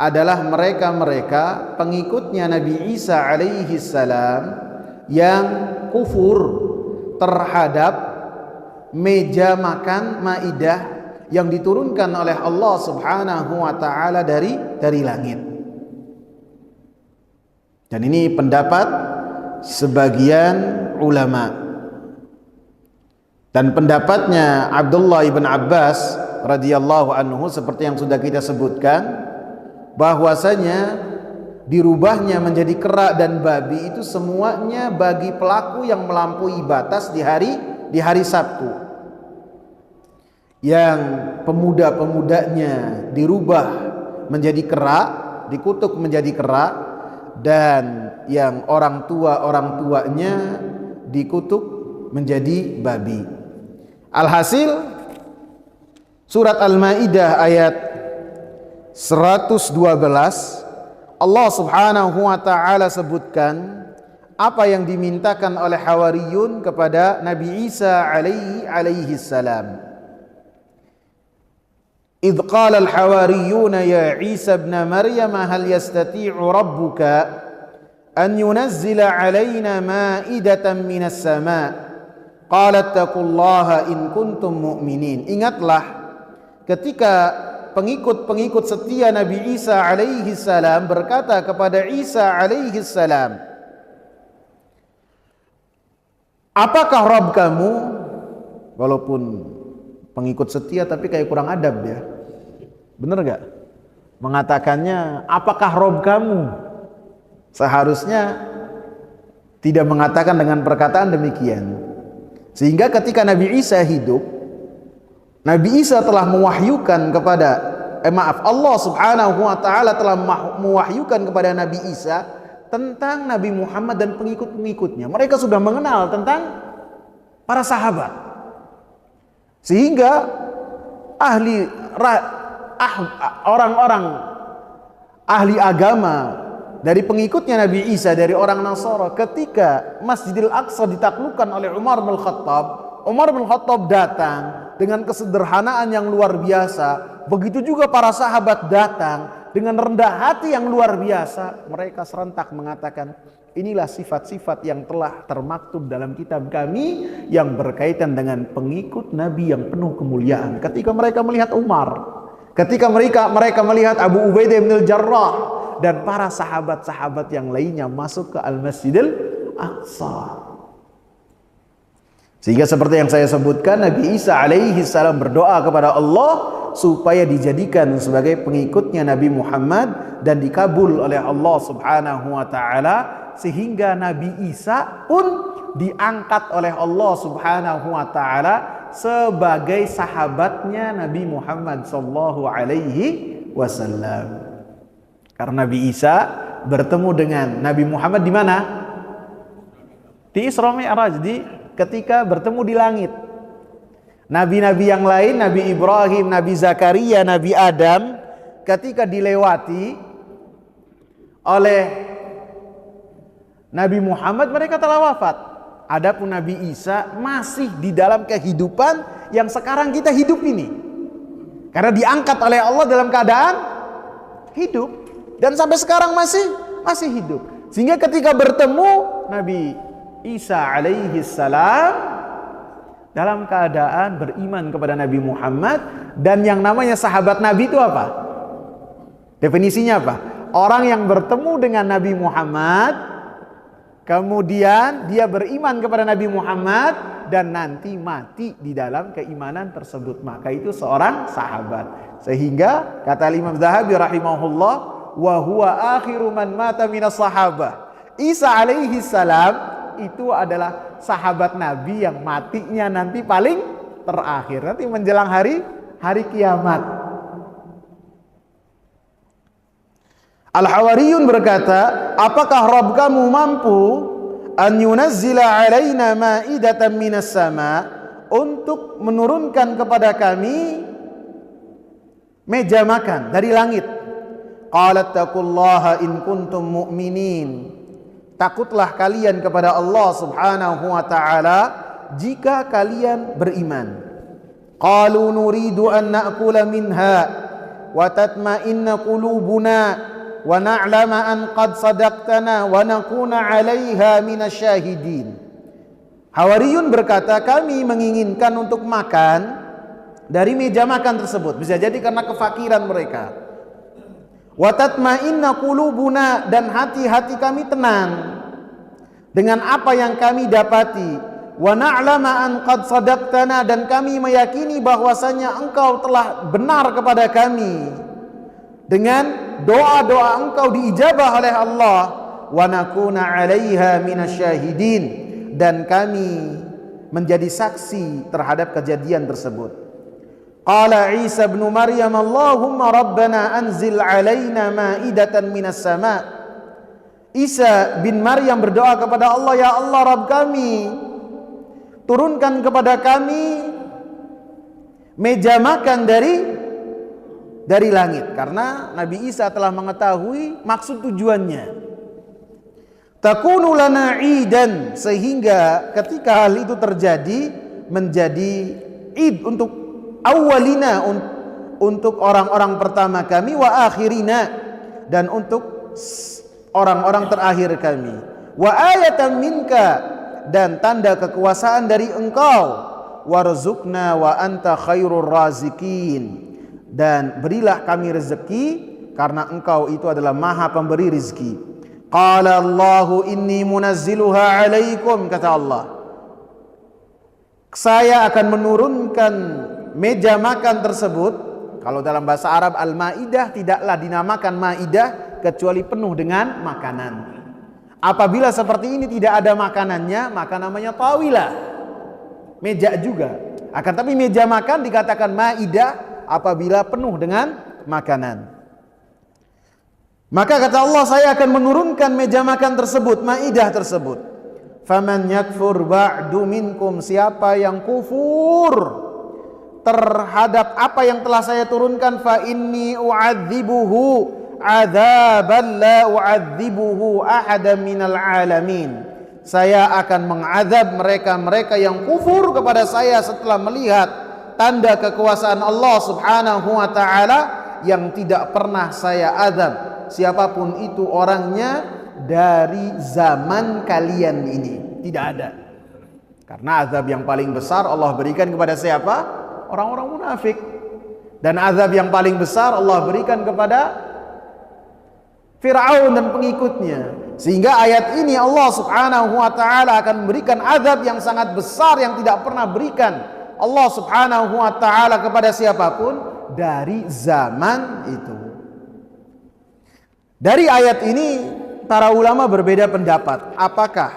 adalah mereka-mereka pengikutnya Nabi Isa alaihi salam yang kufur terhadap meja makan Maidah yang diturunkan oleh Allah Subhanahu wa taala dari langit. Dan ini pendapat sebagian ulama. Dan pendapatnya Abdullah ibn Abbas radhiyallahu anhu seperti yang sudah kita sebutkan, bahwasanya dirubahnya menjadi kera dan babi itu semuanya bagi pelaku yang melampaui batas di hari Sabtu. Yang pemuda-pemudanya dirubah menjadi kera, dikutuk menjadi kera, dan yang orang tuanya dikutuk menjadi babi. Alhasil surat Al-Maidah ayat 112 Allah Subhanahu wa taala sebutkan apa yang dimintakan oleh Hawariyun kepada Nabi Isa alaihi salam. إذ قال الحواريون يا عيسى ابن مريم هل يستطيع ربك أن ينزل علينا مائدة من السماء قال اتقوا الله إن كنتم مؤمنين. Ingatlah ketika pengikut-pengikut setia Nabi Isa alaihi salam berkata kepada Isa alaihi salam, apakah Rabb kamu? Walaupun pengikut setia tapi kayak kurang adab dia. Bener gak? Mengatakannya apakah Rabb kamu? Seharusnya tidak mengatakan dengan perkataan demikian. Sehingga ketika Nabi Isa hidup, Nabi Isa telah mewahyukan kepada Allah Subhanahu wa taala telah mewahyukan kepada Nabi Isa tentang Nabi Muhammad dan pengikut-pengikutnya. Mereka sudah mengenal tentang para sahabat. Sehingga orang-orang ahli agama dari pengikutnya Nabi Isa dari orang Nasara, ketika Masjidil Aqsa ditaklukkan oleh Umar bin Khattab datang dengan kesederhanaan yang luar biasa. Begitu juga para sahabat datang dengan rendah hati yang luar biasa. Mereka serentak mengatakan, inilah sifat-sifat yang telah termaktub dalam kitab kami yang berkaitan dengan pengikut Nabi yang penuh kemuliaan. Ketika mereka melihat Umar, ketika mereka melihat Abu Ubaidah bin Al-Jarrah dan para sahabat-sahabat yang lainnya masuk ke Al-Masjidil Aqsa. Sehingga seperti yang saya sebutkan, Nabi Isa alaihi salam berdoa kepada Allah supaya dijadikan sebagai pengikutnya Nabi Muhammad dan dikabul oleh Allah Subhanahu wa taala, sehingga Nabi Isa pun diangkat oleh Allah Subhanahu wa taala sebagai sahabatnya Nabi Muhammad sallallahu alaihi wasallam. Karena Nabi Isa bertemu dengan Nabi Muhammad di mana? Di Isra Mi'raj, ketika bertemu di langit. Nabi-nabi yang lain, Nabi Ibrahim, Nabi Zakaria, Nabi Adam, ketika dilewati oleh Nabi Muhammad, mereka telah wafat. Adapun Nabi Isa masih di dalam kehidupan yang sekarang kita hidup ini. Karena diangkat oleh Allah dalam keadaan hidup dan sampai sekarang masih hidup. Sehingga ketika bertemu Nabi Isa alaihi salam dalam keadaan beriman kepada Nabi Muhammad, dan yang namanya sahabat Nabi itu apa? Definisinya apa? Orang yang bertemu dengan Nabi Muhammad, kemudian dia beriman kepada Nabi Muhammad dan nanti mati di dalam keimanan tersebut, maka itu seorang sahabat. Sehingga kata Imam Zahabi rahimahullah, wa huwa akhiru man mata minas sahabah. Isa alaihi salam itu adalah sahabat Nabi yang matinya nanti paling terakhir, nanti menjelang hari kiamat. Al-Hawariyun berkata, apakah Rabb kamu mampu an yunazzila alaina ma'idatan minas sama, untuk menurunkan kepada kami meja makan dari langit? Qalat taqullaha in kuntum mu'minin. Takutlah kalian kepada Allah Subhanahu wa taala jika kalian beriman. Qalu nuridu an na'kula minha wa tatma'inna qulubuna wa na'lama an qad sadaqtana wa nakuna 'alaiha minasyahidin. Hawariyun berkata, kami menginginkan untuk makan dari meja makan tersebut. Bisa jadi karena kefakiran mereka. Wa tatma'inna qulubuna, dan hati-hati kami tenang dengan apa yang kami dapati. Wa na'lama an qad sadaqtana, dan kami meyakini bahwasanya engkau telah benar kepada kami dengan doa-doa engkau diijabah oleh Allah. Wa nakuna 'alaiha minasyahidin, dan kami menjadi saksi terhadap kejadian tersebut. Qala Isa ibn Maryam, Allahumma rabbana anzil alaina ma'idatan minas sama. Isa bin Maryam berdoa kepada Allah, ya Allah Rabb kami, turunkan kepada kami meja makan dari langit. Karena Nabi Isa telah mengetahui maksud tujuannya. Takunu lana idan, sehingga ketika hal itu terjadi menjadi id untuk awalina, untuk orang-orang pertama kami, wa akhirina, dan untuk orang-orang terakhir kami, wa ayatan minka, dan tanda kekuasaan dari engkau, warzuqna wa anta khairur razikin, dan berilah kami rezeki karena engkau itu adalah maha pemberi rezeki. Qala Allahu inni munazziluha alaikum, kata Allah, saya akan menurunkan meja makan tersebut. Kalau dalam bahasa Arab Al-Maidah tidaklah dinamakan Maidah kecuali penuh dengan makanan. Apabila seperti ini tidak ada makanannya, maka namanya tawilah, meja juga. Akan tapi meja makan dikatakan Maidah apabila penuh dengan makanan. Maka kata Allah, saya akan menurunkan meja makan tersebut, Maidah tersebut. Faman yakfur ba'du minkum, siapa yang kufur terhadap apa yang telah saya turunkan, fa inni u'adzibuhu adzaban la u'adzibuhu ahadan minal alamin, saya akan mengazab mereka yang kufur kepada saya setelah melihat tanda kekuasaan Allah Subhanahu wa taala yang tidak pernah saya azab siapapun itu orangnya dari zaman kalian ini. Tidak ada. Karena azab yang paling besar Allah berikan kepada siapa? Orang-orang munafik. Dan azab yang paling besar Allah berikan kepada Fir'aun dan pengikutnya. Sehingga ayat ini Allah Subhanahu wa taala akan memberikan azab yang sangat besar yang tidak pernah berikan Allah Subhanahu wa taala kepada siapapun dari zaman itu. Dari ayat ini para ulama berbeda pendapat, apakah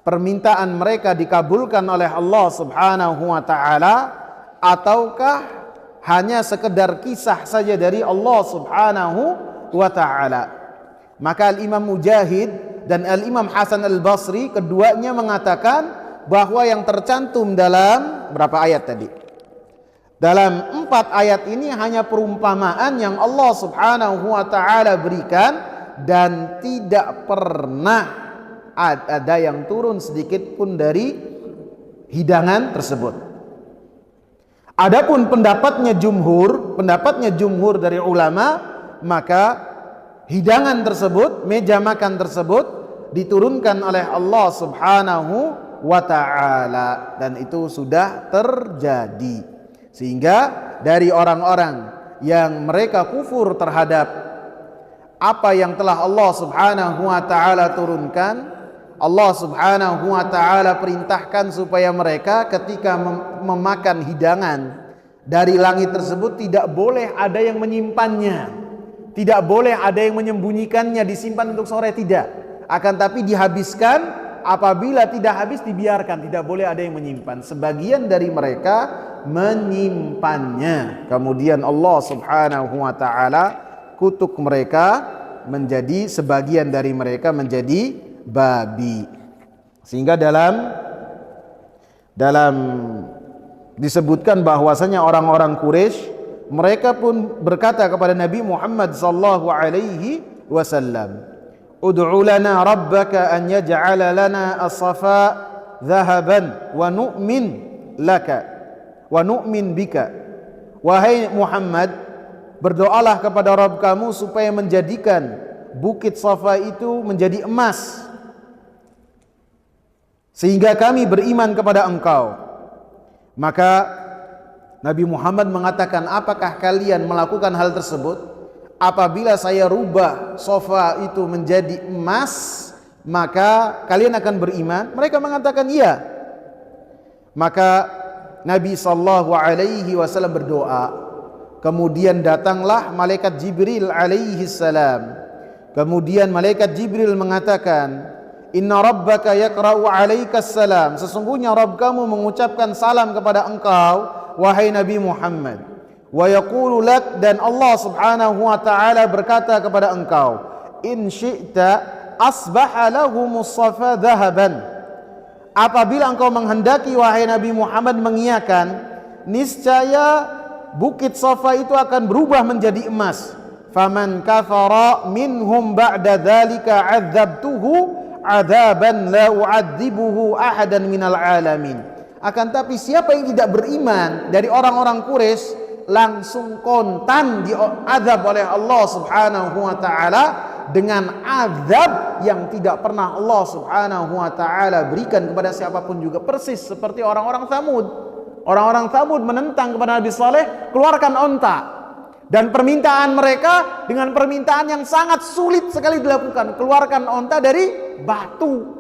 permintaan mereka dikabulkan oleh Allah Subhanahu wa taala ataukah hanya sekedar kisah saja dari Allah Subhanahu wa taala. Maka Al-Imam Mujahid dan Al-Imam Hasan Al-Basri keduanya mengatakan bahwa yang tercantum dalam berapa ayat tadi? Dalam 4 ayat ini hanya perumpamaan yang Allah Subhanahu wa taala berikan dan tidak pernah ada yang turun sedikit pun dari hidangan tersebut. Adapun pendapatnya jumhur dari ulama, maka hidangan tersebut, meja makan tersebut diturunkan oleh Allah Subhanahu wa taala dan itu sudah terjadi. Sehingga dari orang-orang yang mereka kufur terhadap apa yang telah Allah Subhanahu wa taala turunkan, Allah Subhanahu wa taala perintahkan supaya mereka ketika memakan hidangan dari langit tersebut tidak boleh ada yang menyimpannya, tidak boleh ada yang menyembunyikannya, disimpan untuk sore, tidak. Akan tapi dihabiskan, apabila tidak habis dibiarkan, tidak boleh ada yang menyimpan. Sebagian dari mereka menyimpannya, kemudian Allah Subhanahu wa taala kutuk mereka menjadi, sebagian dari mereka menjadi babi. Sehingga dalam disebutkan bahwasanya orang-orang Quraisy mereka pun berkata kepada Nabi Muhammad sallallahu alaihi wasallam, "Ud'u lana rabbaka an yaj'ala lana as-safa dhahaban wa nu'min laka wa nu'min bika." Wahai Muhammad, berdoalah kepada Rabb kamu supaya menjadikan bukit Safa itu menjadi emas, sehingga kami beriman kepada engkau. Maka Nabi Muhammad mengatakan, apakah kalian melakukan hal tersebut? Apabila saya rubah Safa itu menjadi emas, maka kalian akan beriman? Mereka mengatakan iya. Maka Nabi sallallahu alaihi wasallam berdoa. Kemudian datanglah malaikat Jibril alaihi salam. Kemudian malaikat Jibril mengatakan, "Inna rabbaka yaqra'u 'alaikas salam." Sesungguhnya Rabb kamu mengucapkan salam kepada engkau, wahai Nabi Muhammad. Wa yaqulu lak, dan Allah Subhanahu wa taala berkata kepada engkau, "In syi'ta asbaha lahumus safa dhahaban. Apabila engkau menghendaki wahai Nabi Muhammad mengiyakan, niscaya bukit Safa itu akan berubah menjadi emas. Faman kafara minhum ba'da dzalika 'adzabtuhu 'adzaban la u'adzibuhu ahadan minal alamin. Akan tapi siapa yang tidak beriman dari orang-orang Quraisy langsung kontan diazab oleh Allah Subhanahu wa taala dengan azab yang tidak pernah Allah Subhanahu wa taala berikan kepada siapapun juga, persis seperti orang-orang Tsamud. Orang-orang Tsamud menentang kepada Nabi Saleh, keluarkan onta. Dan permintaan mereka dengan permintaan yang sangat sulit sekali dilakukan, keluarkan onta dari batu.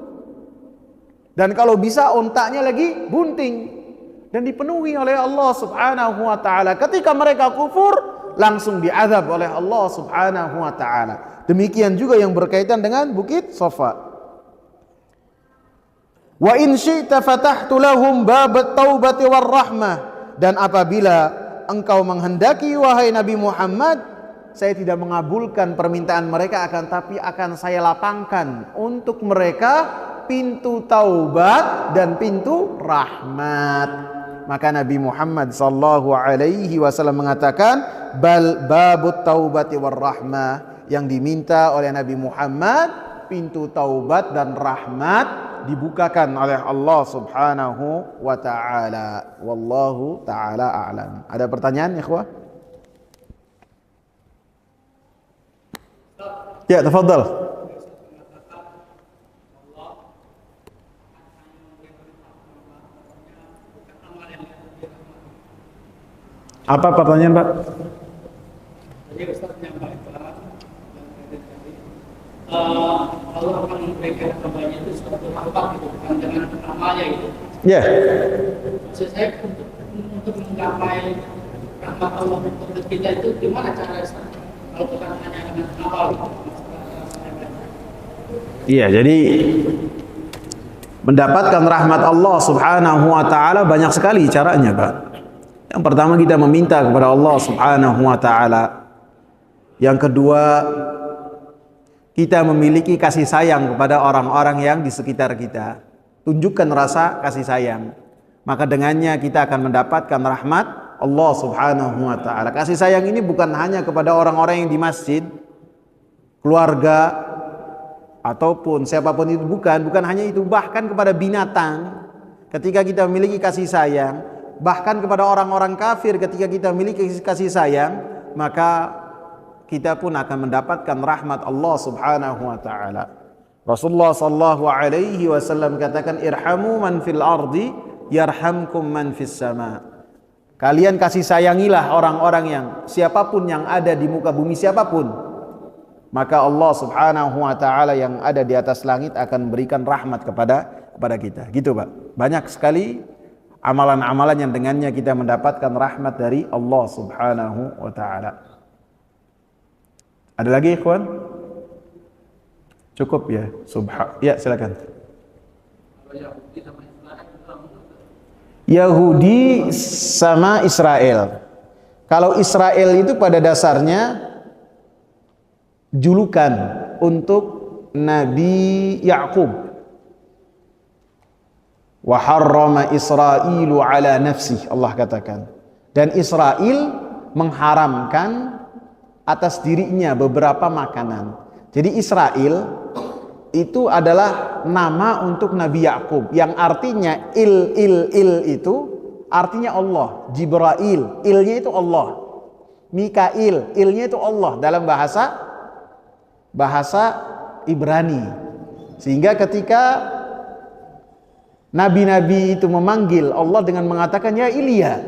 Dan kalau bisa ontanya lagi bunting. Dan dipenuhi oleh Allah Subhanahu wa taala. Ketika mereka kufur, langsung diazab oleh Allah Subhanahu wa taala. Demikian juga yang berkaitan dengan bukit Safa. Wa in syi'ta fatahtu lahum babat taubati war rahmah. Dan apabila engkau menghendaki wahai Nabi Muhammad, saya tidak mengabulkan permintaan mereka, akan tapi akan saya lapangkan untuk mereka pintu taubat dan pintu rahmat. Maka Nabi Muhammad sallallahu alaihi wasallam mengatakan, bal babut taubati war rahmah. Yang diminta oleh Nabi Muhammad, pintu taubat dan rahmat dibukakan oleh Allah Subhanahu wa taala. Wallahu taala a'lam. Ada pertanyaan, ikhwah? Ya, tafadhal. Apa pertanyaan, Pak? Jadi Ustaz menyampaikan Allah akan memberikan hambanya itu suatu rahmat gitu, bukan dengan amalnya itu. Ya. Maksud saya untuk menggapai rahmat Allah untuk kita itu gimana cara Ustaz? Kalau bukan hanya dengan amal. Iya, jadi mendapatkan rahmat Allah Subhanahu wa taala banyak sekali caranya, Pak. Yang pertama, kita meminta kepada Allah Subhanahu wa taala. Yang kedua, kita memiliki kasih sayang kepada orang-orang yang di sekitar kita. Tunjukkan rasa kasih sayang. Maka dengannya kita akan mendapatkan rahmat Allah Subhanahu wa taala. Kasih sayang ini bukan hanya kepada orang-orang yang di masjid, keluarga, ataupun siapapun itu, bukan hanya itu, bahkan kepada binatang. Ketika kita memiliki kasih sayang, bahkan kepada orang-orang kafir ketika kita memiliki kasih sayang, maka kita pun akan mendapatkan rahmat Allah Subhanahu wa taala. Rasulullah sallallahu alaihi wasallam katakan, irhamu man fil ardi yarhamkum man fis sama. Kalian kasih sayangilah orang-orang yang siapapun yang ada di muka bumi, siapapun, maka Allah Subhanahu wa taala yang ada di atas langit akan berikan rahmat kepada kita. Gitu, Pak. Banyak sekali amalan-amalan yang dengannya kita mendapatkan rahmat dari Allah Subhanahu wa taala. Ada lagi, ikhwan? Cukup ya? Ya, silakan. Yahudi sama Israel. Kalau Israel itu pada dasarnya julukan untuk Nabi Ya'qub. Wa harrama Israilu ala nafsih, Allah katakan. Dan Israel mengharamkan atas dirinya beberapa makanan. Jadi Israel itu adalah nama untuk Nabi Ya'qub, yang artinya il itu artinya Allah. Jibrail, ilnya itu Allah. Mikail, ilnya itu Allah dalam bahasa Ibrani. Sehingga ketika nabi-nabi itu memanggil Allah dengan mengatakan ya Ilya,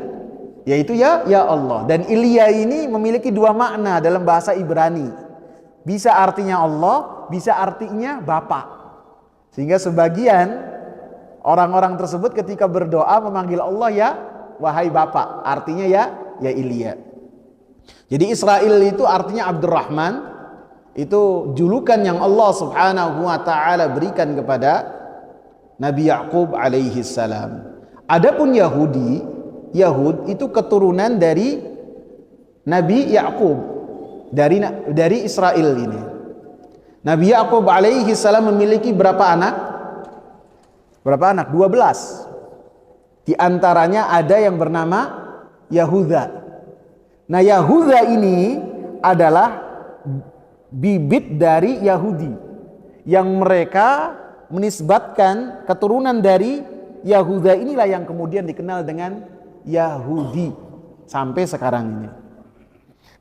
yaitu ya Allah. Dan Ilya ini memiliki dua makna dalam bahasa Ibrani. Bisa artinya Allah, bisa artinya Bapa. Sehingga sebagian orang-orang tersebut ketika berdoa memanggil Allah ya wahai Bapa, artinya ya Ilya. Jadi Israel itu artinya Abdurrahman. Itu julukan yang Allah Subhanahu wa taala berikan kepada Nabi Ya'qub alaihi salam. Adapun Yahud itu keturunan dari Nabi Ya'qub, dari Israel ini. Nabi Yakub alaihi salam memiliki berapa anak? Berapa anak? 12. Di antaranya ada yang bernama Yahuda. Nah, Yahuda ini adalah bibit dari Yahudi yang mereka menisbatkan keturunan dari Yahuda, inilah yang kemudian dikenal dengan Yahudi sampai sekarang ini.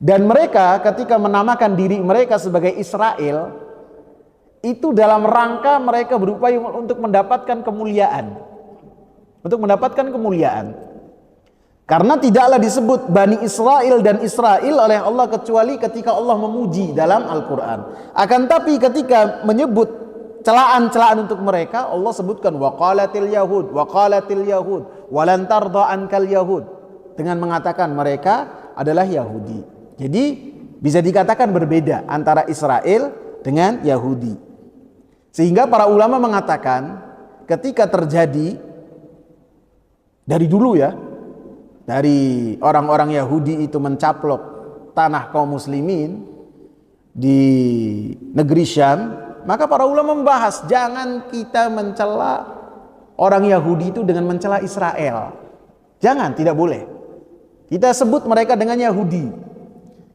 Dan mereka ketika menamakan diri mereka sebagai Israel, itu dalam rangka mereka berupaya untuk mendapatkan kemuliaan. Untuk mendapatkan kemuliaan. Karena tidaklah disebut Bani Israel dan Israel oleh Allah kecuali ketika Allah memuji dalam Al-Quran. Akan tapi ketika menyebut celaan-celaan untuk mereka, Allah sebutkan waqalatil yahud walan tarda ankal yahud, dengan mengatakan mereka adalah Yahudi. Jadi bisa dikatakan berbeda antara Israel dengan Yahudi. Sehingga para ulama mengatakan ketika terjadi dari dulu ya, dari orang-orang Yahudi itu mencaplok tanah kaum muslimin di negeri Syam, maka para ulama membahas jangan kita mencela orang Yahudi itu dengan mencela Israel. Jangan, tidak boleh. Kita sebut mereka dengan Yahudi.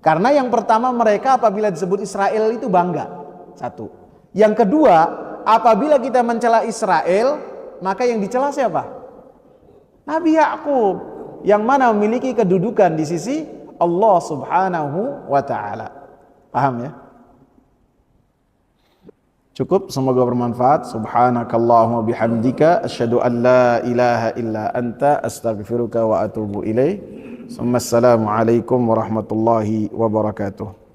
Karena yang pertama, mereka apabila disebut Israel itu bangga. Satu. Yang kedua, apabila kita mencela Israel, maka yang dicela siapa? Nabi Yakub, yang mana memiliki kedudukan di sisi Allah Subhanahu wa taala. Paham ya? Cukup, semoga bermanfaat. Subhanakallahumma bihamdika asyhadu an la ilaha illa anta astaghfiruka wa atubu ilaik. Assalamualaikum warahmatullahi wabarakatuh.